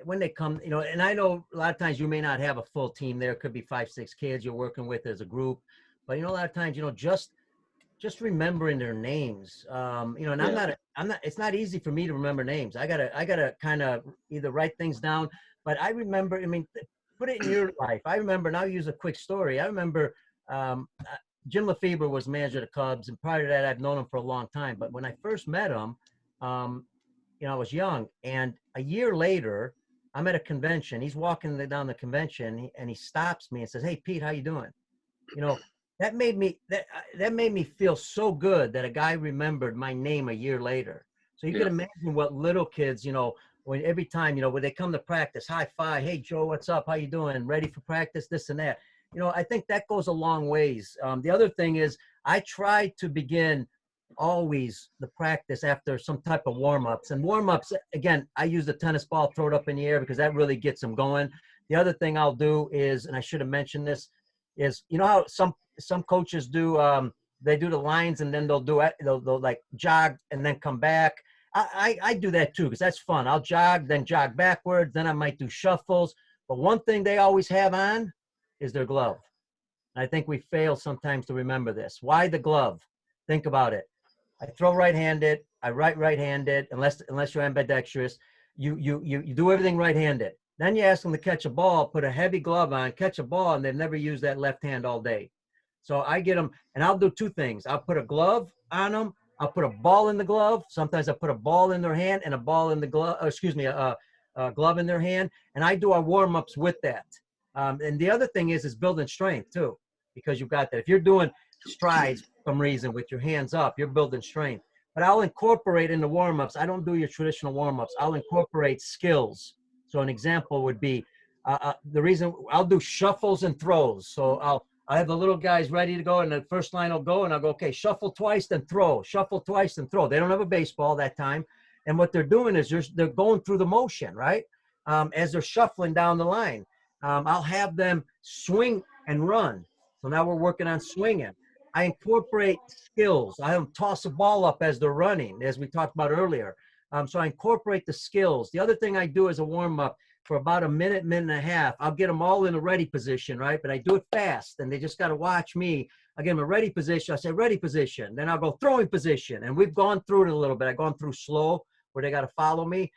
when they come, and I know a lot of times you may not have a full team there. It could be 5, 6 kids you're working with as a group. But, a lot of times, just remembering their names, and I'm not, it's not easy for me to remember names. I gotta kind of either write things down, but I remember, put it in your life. I remember, and I'll use a quick story. I remember, Jim Lefebvre was manager of the Cubs, and prior to that, I've known him for a long time. But when I first met him, I was young, and a year later, I'm at a convention. He's walking down the convention, and he stops me and says, "Hey, Pete, how you doing?" That made me feel so good that a guy remembered my name a year later. So you can imagine what little kids, when every time, when they come to practice, high five, "Hey, Joe, what's up? How you doing? Ready for practice?" This and that. I think that goes a long ways. The other thing is I try to begin always the practice after some type of warm-ups. And warm-ups, again, I use the tennis ball, throw it up in the air, because that really gets them going. The other thing I'll do is, and I should have mentioned this, is how some coaches do, they do the lines and then they'll like jog and then come back. I do that too, because that's fun. I'll jog, then jog backwards, then I might do shuffles. But one thing they always have on is their glove. I think we fail sometimes to remember this. Why the glove? Think about it. I throw right-handed. I write right-handed, unless you're ambidextrous. You do everything right-handed. Then you ask them to catch a ball, put a heavy glove on, catch a ball, and they've never used that left hand all day. So I get them, and I'll do two things. I'll put a glove on them. I'll put a ball in the glove. Sometimes I put a ball in their hand and a ball in the glove, a glove in their hand. And I do our warm-ups with that. And the other thing is building strength too, because you've got that. If you're doing strides for some reason with your hands up, you're building strength. But I'll incorporate in the warm-ups. I don't do your traditional warm-ups. I'll incorporate skills. So an example would be the reason I'll do shuffles and throws. So I have the little guys ready to go, and the first line will go, and I'll go, okay, shuffle twice, then throw. Shuffle twice, then throw. They don't have a baseball that time. And what they're doing is they're going through the motion, right? As they're shuffling down the line. I'll have them swing and run. So now we're working on swinging. I incorporate skills. I have them toss a ball up as they're running, as we talked about earlier. So I incorporate the skills. The other thing I do as a warm-up for about a minute, minute and a half, I'll get them all in a ready position, right? But I do it fast, and they just got to watch me. I get them a ready position. I say ready position. Then I'll go throwing position. And we've gone through it a little bit. I've gone through slow where they got to follow me.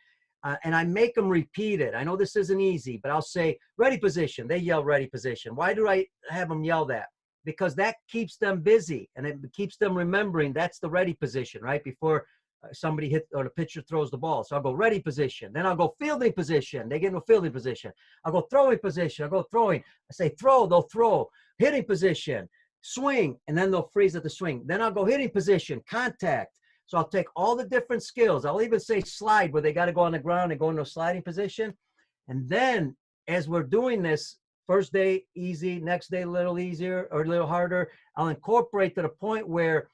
And I make them repeat it. I know this isn't easy, but I'll say ready position. They yell ready position. Why do I have them yell that? Because that keeps them busy, and it keeps them remembering that's the ready position, right? Before somebody hit or the pitcher throws the ball. So I'll go ready position. Then I'll go fielding position. They get into fielding position. I'll go throwing position. I'll go throwing. I say throw, they'll throw. Hitting position, swing, and then they'll freeze at the swing. Then I'll go hitting position, contact. So I'll take all the different skills. I'll even say slide, where they got to go on the ground and go into a sliding position. And then as we're doing this, first day easy, next day a little easier or a little harder, I'll incorporate to the point where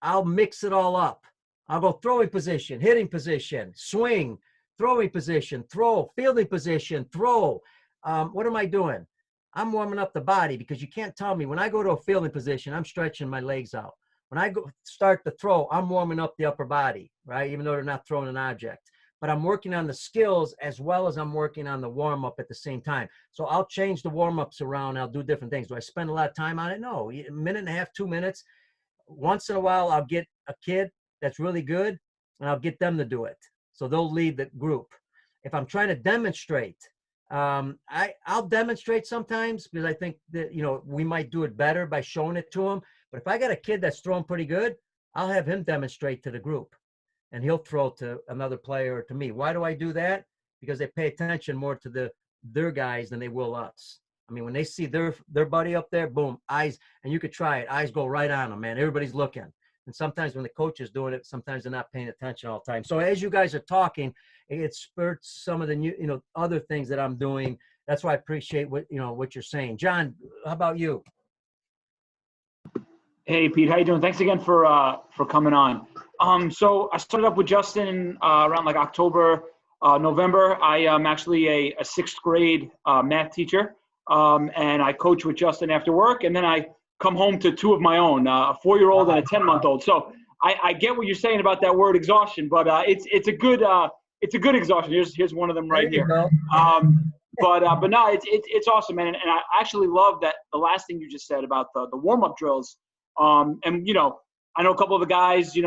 I'll mix it all up. I'll go throwing position, hitting position, swing, throwing position, throw, fielding position, throw. What am I doing? I'm warming up the body, because you can't tell me when I go to a fielding position, I'm stretching my legs out. When I go start to throw, I'm warming up the upper body, right? Even though they're not throwing an object. But I'm working on the skills as well as I'm working on the warm-up at the same time. So I'll change the warm-ups around. I'll do different things. Do I spend a lot of time on it? No, a minute and a half, 2 minutes. Once in a while, I'll get a kid that's really good, and I'll get them to do it. So they'll lead the group. If I'm trying to demonstrate, I'll demonstrate sometimes, because I think that, we might do it better by showing it to them. But if I got a kid that's throwing pretty good, I'll have him demonstrate to the group, and he'll throw to another player or to me. Why do I do that? Because they pay attention more to their guys than they will us. I mean, when they see their buddy up there, boom, eyes, and you could try it. Eyes go right on them, man. Everybody's looking. And sometimes when the coach is doing it, sometimes they're not paying attention all the time. So as you guys are talking, it spurts some of the new, other things that I'm doing. That's why I appreciate what you're saying. John, how about you? Hey, Pete, how you doing? Thanks again for coming on. So I started up with Justin around like October, November. I am actually a sixth grade math teacher, and I coach with Justin after work, and then I come home to two of my own, a 4-year-old and a 10-month-old. So I get what you're saying about that word exhaustion, but it's a good exhaustion. Here's one of them right here. But no, it's awesome, man. And I actually love that the last thing you just said about the warm-up drills. And I know a couple of the guys, we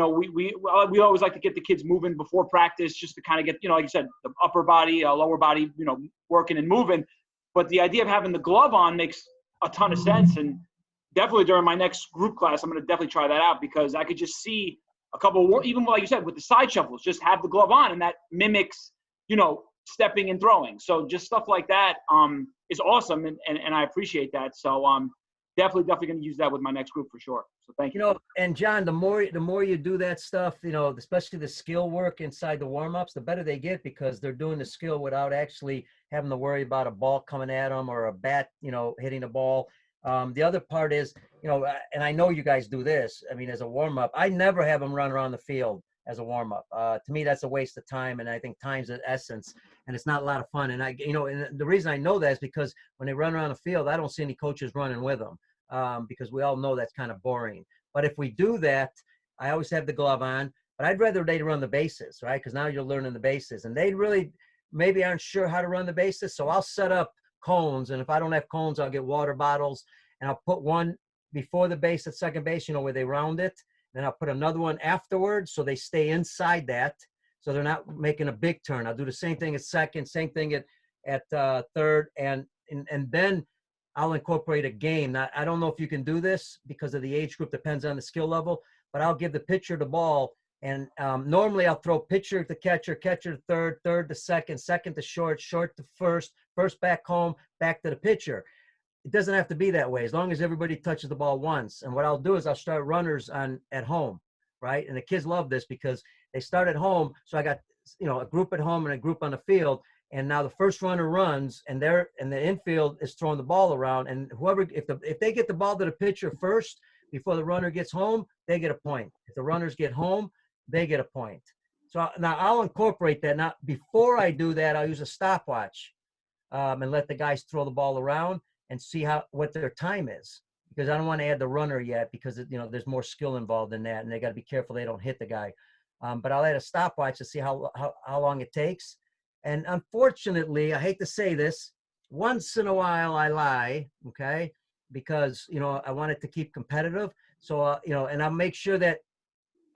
always like to get the kids moving before practice, just to kind of get, like you said, the upper body, lower body, working and moving. But the idea of having the glove on makes a ton of sense. And definitely during my next group class, I'm going to definitely try that out, because I could just see a couple, even like you said, with the side shuffles, just have the glove on, and that mimics, stepping and throwing. So just stuff like that is awesome. And I appreciate that. So definitely going to use that with my next group for sure. So thank you. And John, the more you do that stuff, especially the skill work inside the warm-ups, the better they get, because they're doing the skill without actually having to worry about a ball coming at them or a bat, hitting the ball. The other part is, and I know you guys do this, I mean, as a warm-up, I never have them run around the field as a warm-up. To me, that's a waste of time, and I think time's the essence, and it's not a lot of fun. And and the reason I know that is because when they run around the field, I don't see any coaches running with them, because we all know that's kind of boring. But if we do that, I always have the glove on, but I'd rather they run the bases, right? Because now you're learning the bases, and they really maybe aren't sure how to run the bases. So I'll set up cones, and if I don't have cones, I'll get water bottles, and I'll put one before the base at second base, where they round it. Then I'll put another one afterwards, so they stay inside that, so they're not making a big turn. I'll do the same thing at second, same thing at third, and then I'll incorporate a game. Now, I don't know if you can do this because of the age group, depends on the skill level, but I'll give the pitcher the ball. And normally I'll throw pitcher to catcher, catcher to third, third to second, second to short, short to first, first back home, back to the pitcher. It doesn't have to be that way as long as everybody touches the ball once. And what I'll do is I'll start runners at home, right? And the kids love this because they start at home. So I got, a group at home and a group on the field. And now the first runner runs, and the infield is throwing the ball around. And if they get the ball to the pitcher first before the runner gets home, they get a point. If the runners get home, they get a point. So now I'll incorporate that. Now, before I do that, I'll use a stopwatch and let the guys throw the ball around and see what their time is, because I don't want to add the runner yet because there's more skill involved in that, and they got to be careful they don't hit the guy. But I'll add a stopwatch to see how long it takes. And unfortunately, I hate to say this, once in a while I lie, okay, because I want it to keep competitive. So and I'll make sure that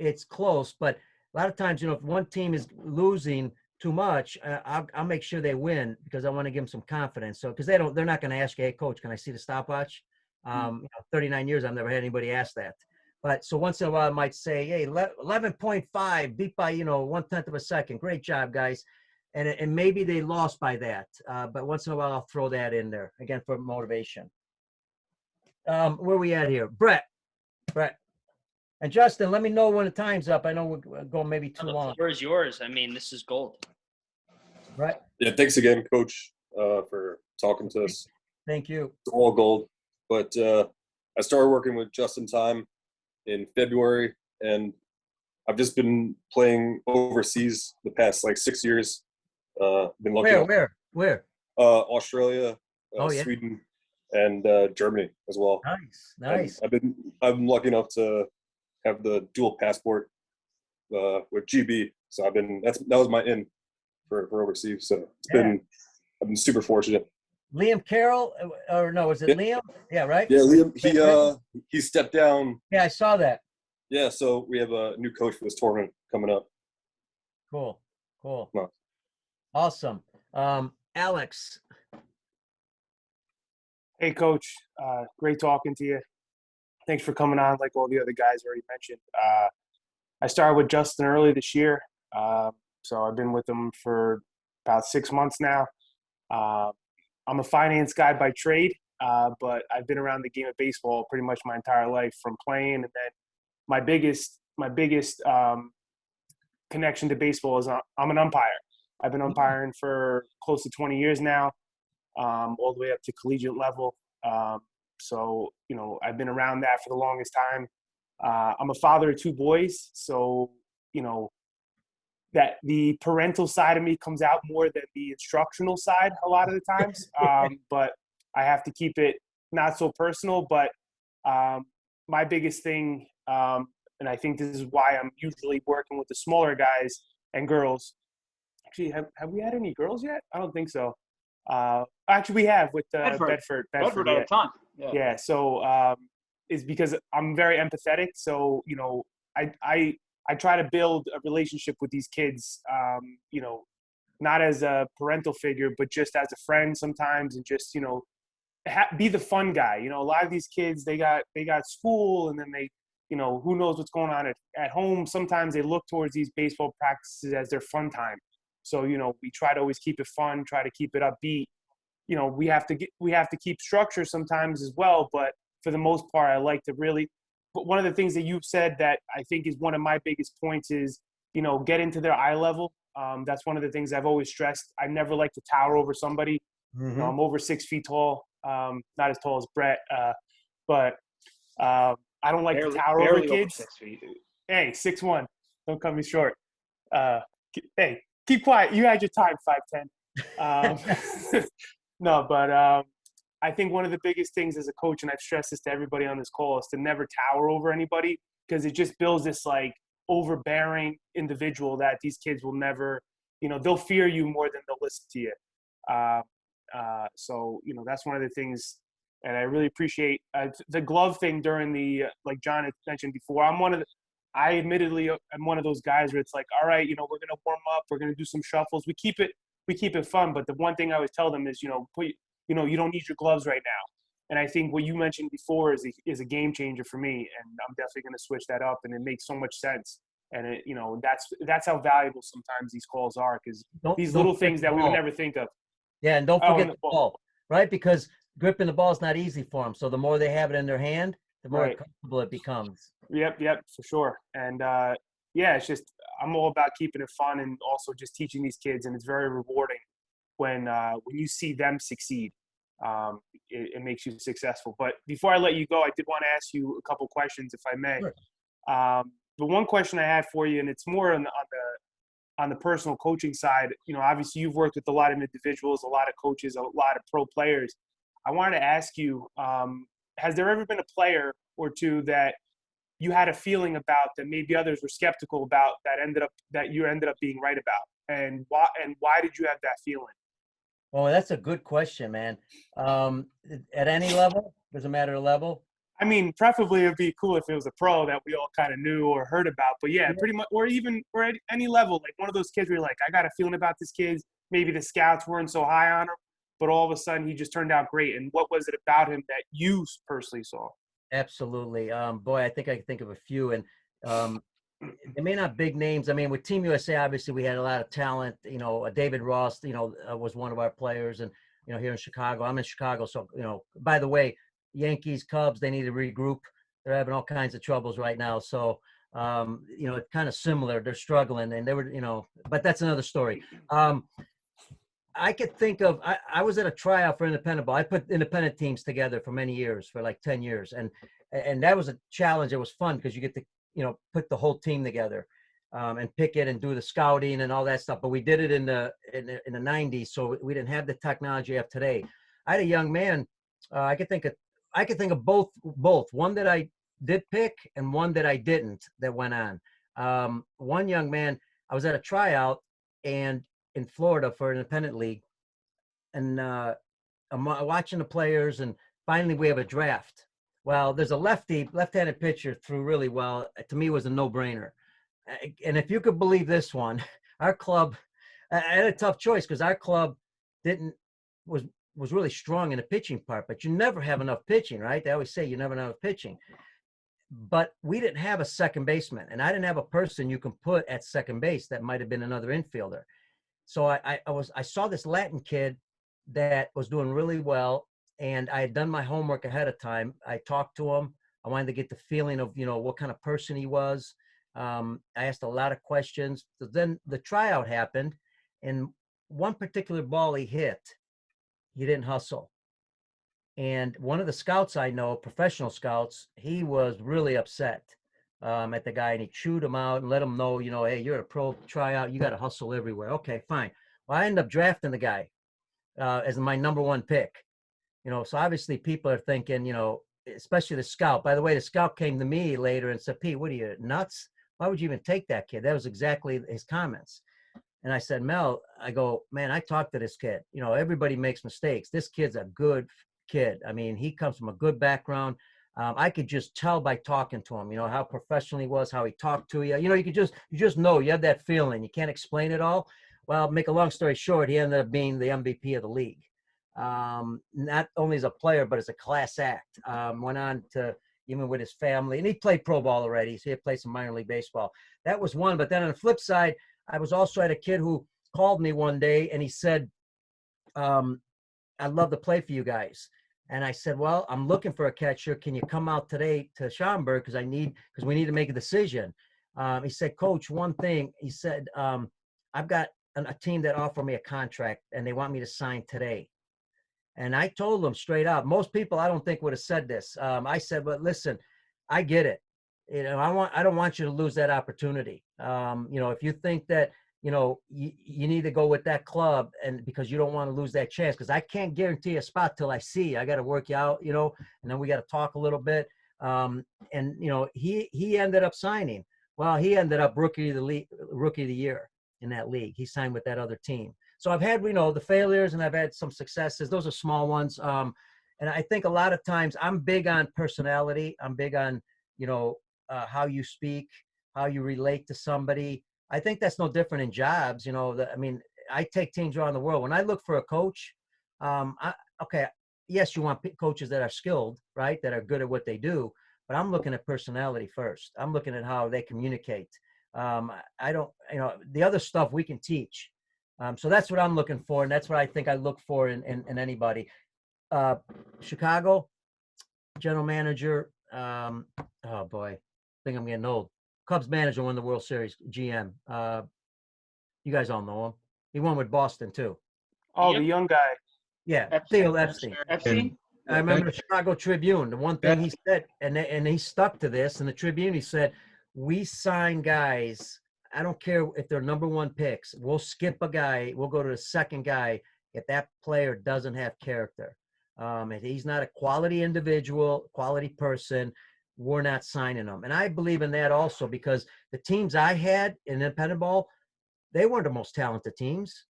it's close. But a lot of times, if one team is losing too much, I'll make sure they win because I want to give them some confidence. So because they're not going to ask you, hey coach, can I see the stopwatch? 39 years I've never had anybody ask that. But so once in a while I might say, hey, 11.5 beat by 1/10 of a second. Great job, guys. And maybe they lost by that. But once in a while I'll throw that in there again for motivation. Where are we at here? Brett. And Justin, let me know when the time's up. I know we're going maybe too long. The floor is yours. I mean, this is gold. Right. Yeah, thanks again, Coach, for talking to us. Thank you. It's all gold. But I started working with Justine Time in February, and I've just been playing overseas the past 6 years. Been lucky. Where? Australia, yeah. Sweden, and Germany as well. Nice. And I'm lucky enough to have the dual passport with GB. So that was my in for overseas. So I've been super fortunate. Liam Carroll, or no, was it Liam? Yeah, right? Yeah, Liam, he stepped down. Yeah, I saw that. Yeah, so we have a new coach for this tournament coming up. Cool. Nice. Awesome. Alex. Hey, Coach. Great talking to you. Thanks for coming on, like all the other guys already mentioned. I started with Justin early this year, so I've been with him for about 6 months now. I'm a finance guy by trade, but I've been around the game of baseball pretty much my entire life from playing. And then my biggest connection to baseball is I'm an umpire. I've been umpiring for close to 20 years now, all the way up to collegiate level. So, I've been around that for the longest time. I'm a father of 2 boys. So, that the parental side of me comes out more than the instructional side a lot of the times. But I have to keep it not so personal. But my biggest thing, and I think this is why I'm usually working with the smaller guys and girls. Actually, have we had any girls yet? I don't think so. Actually, we have with Bedford at a ton. Yeah. So is because I'm very empathetic. So I try to build a relationship with these kids. Not as a parental figure, but just as a friend sometimes, and just be the fun guy. A lot of these kids they got school, and then they who knows what's going on at home. Sometimes they look towards these baseball practices as their fun time. So, we try to always keep it fun, try to keep it upbeat. We have to keep structure sometimes as well. But for the most part, I like to really, but one of the things that you've said that I think is one of my biggest points is, get into their eye level. That's one of the things I've always stressed. I never like to tower over somebody. Mm-hmm. I'm over 6 feet tall, not as tall as Brett, but I don't like to tower over kids. 6 feet. Hey, 6'1". Don't cut me short. Hey, keep quiet. You had your time, 5'10". No, but I think one of the biggest things as a coach, and I've stressed this to everybody on this call, is to never tower over anybody, because it just builds this overbearing individual that these kids will never, they'll fear you more than they'll listen to you. So, that's one of the things. And I really appreciate the glove thing during the, like John had mentioned before. I admittedly am one of those guys where it's like, all right, we're going to warm up. We're going to do some shuffles. We keep it we keep it fun. But the one thing I always tell them is, you don't need your gloves right now. And I think what you mentioned before is a game changer for me, and I'm definitely going to switch that up. And it makes so much sense. And that's how valuable sometimes these calls are, because these don't little forget things the that we would ball. never think of. Yeah, and don't Oh, forget and the ball, right? Because gripping the ball is not easy for them. So the more they have it in their hand, the more Right. comfortable it becomes. Yep, for sure. And yeah, it's just I'm all about keeping it fun and also just teaching these kids, and it's very rewarding when you see them succeed. It makes you successful. But before I let you go, I did want to ask you a couple questions, if I may. Sure. The one question I have for you, and it's more on the personal coaching side. Obviously you've worked with a lot of individuals, a lot of coaches, a lot of pro players. I wanted to ask you, has there ever been a player or two that you had a feeling about that maybe others were skeptical about that you ended up being right about? And why did you have that feeling? Oh, that's a good question, man. At any level, doesn't matter the level. I mean, preferably it'd be cool if it was a pro that we all kind of knew or heard about. But yeah, pretty much, or at any level, like one of those kids where you're like, I got a feeling about this kid. Maybe the scouts weren't so high on him, but all of a sudden he just turned out great. And what was it about him that you personally saw? Absolutely. Boy, I think I can think of a few, and they may not big names. I mean, with Team USA, obviously we had a lot of talent. David Ross, was one of our players, and here in Chicago, I'm in Chicago, so by the way, Yankees, Cubs, they need to regroup. They're having all kinds of troubles right now, so it's kind of similar. They're struggling, and they were, but that's another story. I could think of, I was at a tryout for independent ball. I put independent teams together for many years, for like 10 years. And that was a challenge. It was fun because you get to, put the whole team together and pick it and do the scouting and all that stuff. But we did it in the 90s. So we didn't have the technology of today. I had a young man, I could think of both, one that I did pick and one that I didn't, that went on. One young man, I was at a tryout and in Florida for an independent league, and I'm watching the players, and finally we have a draft. Well, there's a left-handed pitcher threw really well. To me, it was a no-brainer. And if you could believe this one, our club, I had a tough choice because our club was really strong in the pitching part, but you never have enough pitching, right? They always say you never have enough pitching. But we didn't have a second baseman, and I didn't have a person you can put at second base that might have been another infielder. So I saw this Latin kid that was doing really well, and I had done my homework ahead of time. I talked to him. I wanted to get the feeling of, what kind of person he was. I asked a lot of questions. So then the tryout happened, and one particular ball he hit, he didn't hustle. And one of the scouts I know, professional scouts, he was really upset at the guy, and he chewed him out and let him know, hey, you're a pro tryout. You got to hustle everywhere. Okay, fine. Well, I ended up drafting the guy as my number one pick. So obviously people are thinking, especially the scout. By the way, the scout came to me later and said, Pete, what are you, nuts? Why would you even take that kid? That was exactly his comments. And I said, Mel, I go, man, I talked to this kid. Everybody makes mistakes. This kid's a good kid. I mean, he comes from a good background. I could just tell by talking to him, how professional he was, how he talked to you. You just know, you have that feeling. You can't explain it all. Well, make a long story short, he ended up being the MVP of the league. Not only as a player, but as a class act. Went on to, even with his family, and he played pro ball already. So he had played some minor league baseball. That was one. But then on the flip side, I was also at a kid who called me one day and he said, I'd love to play for you guys. And I said, well, I'm looking for a catcher. Can you come out today to Schaumburg? Because we need to make a decision. He said, Coach, one thing. He said, I've got a team that offered me a contract and they want me to sign today. And I told them straight up, most people I don't think would have said this. I said, but listen, I get it. I don't want you to lose that opportunity. If you think that, you need to go with that club, and because you don't want to lose that chance, because I can't guarantee a spot till I see. I got to work you out, and then we got to talk a little bit. He ended up signing. Well, he ended up rookie of the year in that league. He signed with that other team. So I've had, the failures, and I've had some successes. Those are small ones. And I think a lot of times I'm big on personality. I'm big on, how you speak, how you relate to somebody. I think that's no different in jobs. I take teams around the world. When I look for a coach, okay, yes, you want coaches that are skilled, right, that are good at what they do, but I'm looking at personality first. I'm looking at how they communicate. I don't, the other stuff we can teach. So that's what I'm looking for, and that's what I think I look for in anybody. Chicago, general manager. Oh boy, I think I'm getting old. Cubs manager won the World Series. GM. You guys all know him. He won with Boston too. Oh, Yep. the young guy. Yeah, Epstein. Theo Epstein. Epstein? I remember the Chicago Tribune. The one thing he said, and he stuck to this in the Tribune. He said, "We sign guys. I don't care if they're number one picks. We'll skip a guy. We'll go to the second guy if that player doesn't have character. If he's not a quality individual, quality person, we're not signing him." And I believe in that also, because the teams I had in independent ball, they weren't the most talented teams.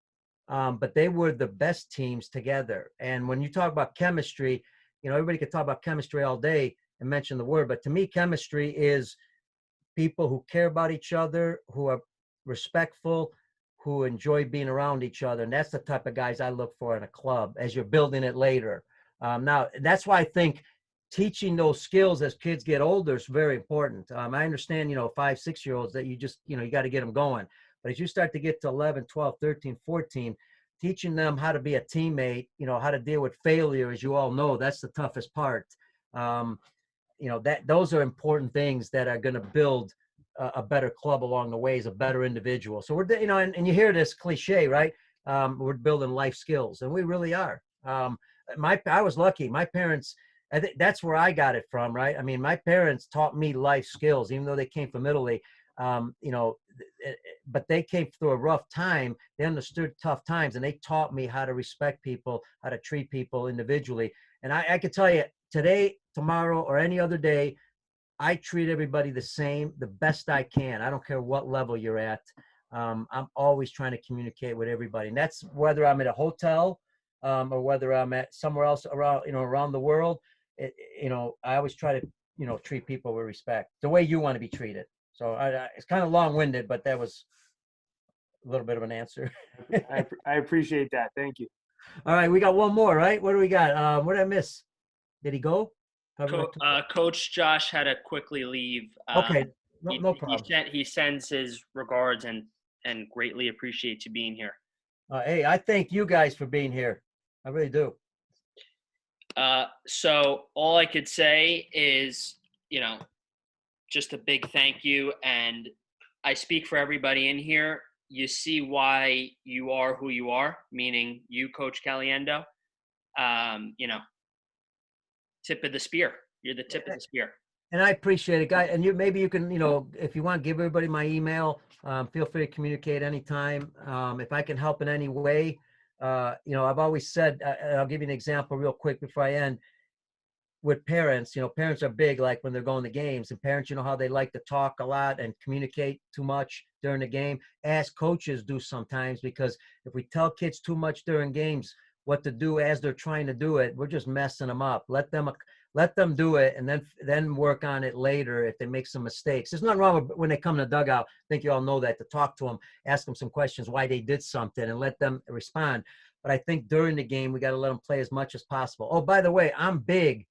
But they were the best teams together. And when you talk about chemistry, everybody could talk about chemistry all day and mention the word, but to me, chemistry is people who care about each other, who are respectful, who enjoy being around each other. And that's the type of guys I look for in a club as you're building it later. Now, that's why I think teaching those skills as kids get older is very important. I understand, 5, 6-year-olds that you just, you got to get them going. But as you start to get to 11, 12, 13, 14, teaching them how to be a teammate, how to deal with failure, as you all know, that's the toughest part. Those are important things that are going to build a better club along the way, as a better individual. So we're, and you hear this cliche, right? We're building life skills, and we really are. I was lucky. My parents, I think that's where I got it from, right? I mean, my parents taught me life skills, even though they came from Italy. But they came through a rough time. They understood tough times, and they taught me how to respect people, how to treat people individually. And I could tell you today, tomorrow, or any other day, I treat everybody the same, the best I can. I don't care what level you're at. I'm always trying to communicate with everybody. And that's whether I'm at a hotel or whether I'm at somewhere else around the world. I always try to, treat people with respect, the way you want to be treated. So it's kind of long-winded, but that was a little bit of an answer. I appreciate that. Thank you. All right, we got one more, right? What do we got? What did I miss? Did he go? Coach Josh had to quickly leave. Okay, no problem. He sends his regards and greatly appreciates you being here. Hey, I thank you guys for being here. I really do. So all I could say is, just a big thank you. And I speak for everybody in here. You see why you are who you are, meaning you, Coach Caliendo. Tip of the spear. You're the tip of the spear. And I appreciate it, guy. And maybe you can, if you want, give everybody my email. Feel free to communicate anytime. If I can help in any way, I've always said, I'll give you an example real quick before I end. With parents, parents are big, like when they're going to games, and parents, how they like to talk a lot and communicate too much during the game, as coaches do sometimes, because if we tell kids too much during games what to do as they're trying to do it, we're just messing them up. Let them do it, and then work on it later if they make some mistakes. There's nothing wrong with when they come to the dugout. I think you all know that, to talk to them, ask them some questions, why they did something, and let them respond. But I think during the game, we got to let them play as much as possible. Oh, by the way, I'm big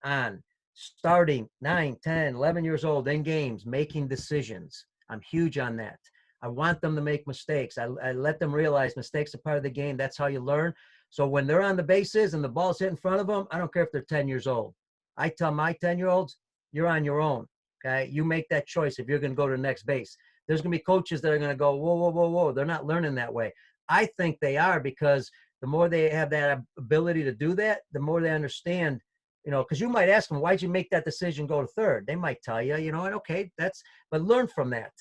on starting 9, 10, 11 years old in games, making decisions. I'm huge on that. I want them to make mistakes. I let them realize mistakes are part of the game. That's how you learn. So when they're on the bases and the ball's hit in front of them, I don't care if they're 10 years old. I tell my 10-year-olds, you're on your own. Okay. You make that choice if you're going to go to the next base. There's going to be coaches that are going to go, whoa. They're not learning that way. I think they are, because the more they have that ability to do that, the more they understand, because you might ask them, why'd you make that decision go to third? They might tell you, and okay, but learn from that.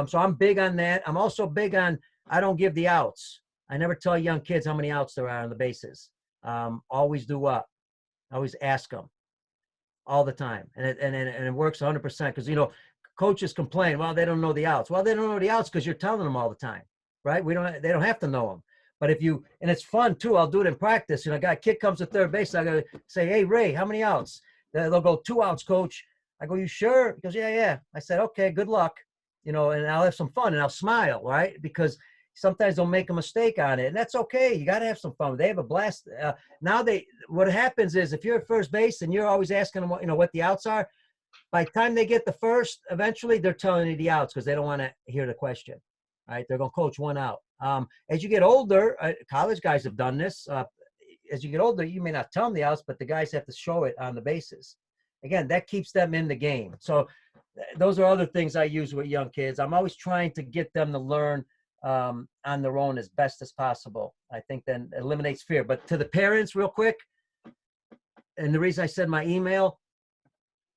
So I'm big on that. I'm also big on, I don't give the outs. I never tell young kids how many outs there are on the bases. Always do what? Always ask them all the time. And it works 100%, because, coaches complain, well, they don't know the outs. Well, they don't know the outs because you're telling them all the time. Right? They don't have to know them. But and it's fun too. I'll do it in practice. A kid comes to third base. I got to say, hey, Ray, how many outs? They'll go 2 outs, coach. I go, you sure? He goes, yeah. I said, okay, good luck. And I'll have some fun and I'll smile, right? Because sometimes they'll make a mistake on it, and that's okay. You got to have some fun. They have a blast. Now what happens is if you're at first base and you're always asking them, what the outs are, by the time they get the first, eventually they're telling you the outs because they don't want to hear the question. All right, they're going to coach one out. As you get older, college guys have done this. As you get older, you may not tell them the outs, but the guys have to show it on the bases. Again, that keeps them in the game. So those are other things I use with young kids. I'm always trying to get them to learn on their own as best as possible. I think then eliminates fear. But to the parents, real quick, and the reason I said my email,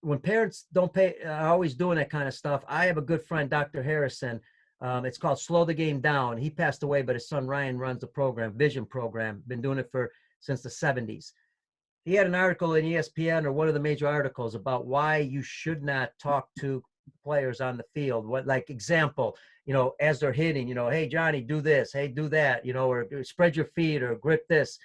when parents don't pay, always doing that kind of stuff, I have a good friend, Dr. Harrison. It's called Slow the Game Down. He passed away, but his son Ryan runs the program, Vision program. Been doing it since the 70s. He had an article in ESPN, or one of the major articles, about why you should not talk to players on the field. What, like, example, as they're hitting, hey, Johnny, do this, hey, do that, or spread your feet or grip this.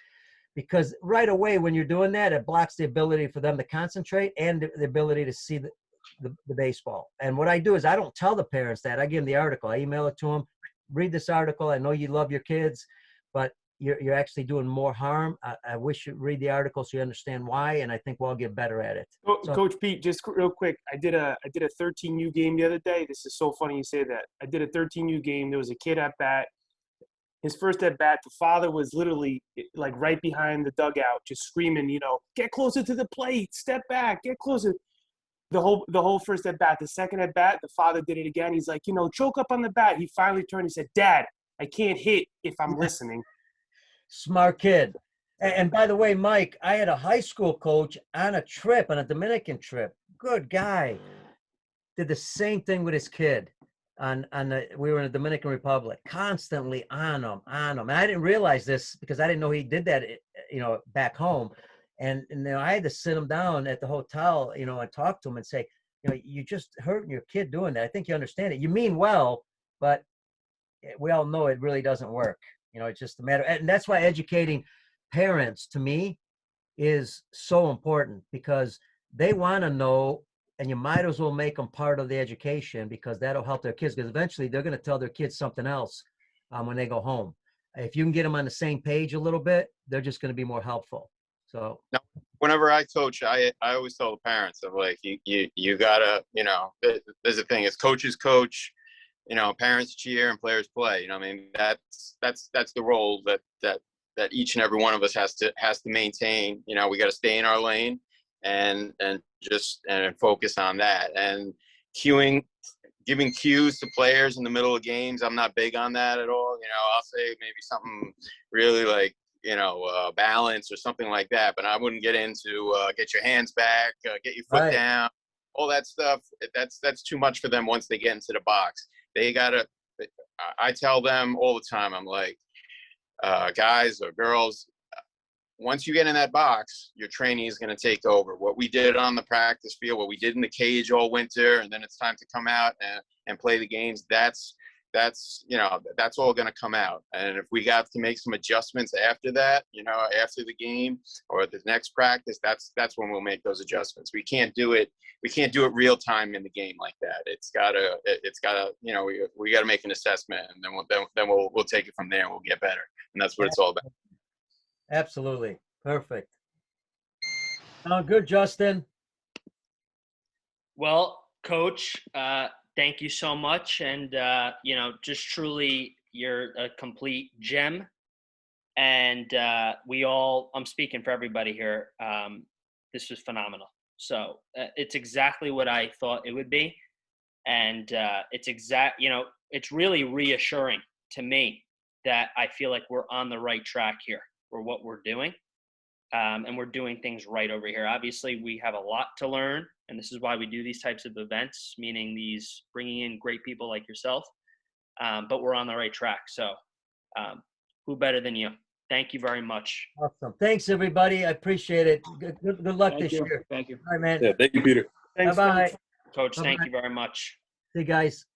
Because right away when you're doing that, it blocks the ability for them to concentrate and the ability to see the baseball. And what I do is I don't tell the parents that. I give them the article. I email it to them. Read this article. I know you love your kids, but you're actually doing more harm. I wish you'd read the article so you understand why, and I think we'll get better at it. So, Coach Pete, just real quick, I did a 13U game the other day. This is so funny you say that. I did a 13U game. There was a kid at bat. His first at bat, the father was literally like right behind the dugout, just screaming, get closer to the plate, step back, get closer. The whole first at bat. The second at bat, the father did it again. He's like, choke up on the bat. He finally turned. He said, Dad, I can't hit if I'm listening. Smart kid. And by the way, Mike, I had a high school coach on a Dominican trip. Good guy. Did the same thing with his kid. We were in the Dominican Republic, constantly on him. And I didn't realize this because I didn't know he did that, back home. And I had to sit him down at the hotel, and talk to him and say, you just hurting your kid doing that. I think you understand it. You mean well, but we all know it really doesn't work. It's just a matter. And that's why educating parents, to me, is so important, because they want to know. And you might as well make them part of the education, because that'll help their kids, because eventually they're going to tell their kids something else when they go home. If you can get them on the same page a little bit, they're just going to be more helpful. So now, whenever I coach, I always tell the parents, of like, you gotta, there's a thing, it's coaches coach, parents cheer and players play. I mean, that's the role that each and every one of us has to maintain. We got to stay in our lane and focus on that. And giving cues to players in the middle of games, I'm not big on that at all. I'll say maybe something really like, balance or something like that, but I wouldn't get into get your hands back, get your foot down, all that stuff. That's too much for them once they get into the box. I tell them all the time, I'm like, guys or girls, once you get in that box, your training is going to take over. What we did on the practice field, what we did in the cage all winter, and then it's time to come out and play the games, that's all going to come out. And if we got to make some adjustments after that, after the game or the next practice, that's when we'll make those adjustments. We can't do it real time in the game like that. It's gotta, we got to make an assessment, and then we'll take it from there and we'll get better. And that's what it's all about. Absolutely. Perfect. Good, Justin. Well, Coach, thank you so much. And, just truly, you're a complete gem. And I'm speaking for everybody here. This was phenomenal. So it's exactly what I thought it would be. And it's really reassuring to me that I feel like we're on the right track here for what we're doing. And we're doing things right over here. Obviously, we have a lot to learn, and this is why we do these types of events, meaning bringing in great people like yourself. But we're on the right track. So who better than you? Thank you very much. Awesome. Thanks, everybody. I appreciate it. Good luck this year. Thank you. All right, man. Yeah, thank you, Peter. Thanks, Bye-bye. Coach, Bye-bye. thank you very much. See you guys.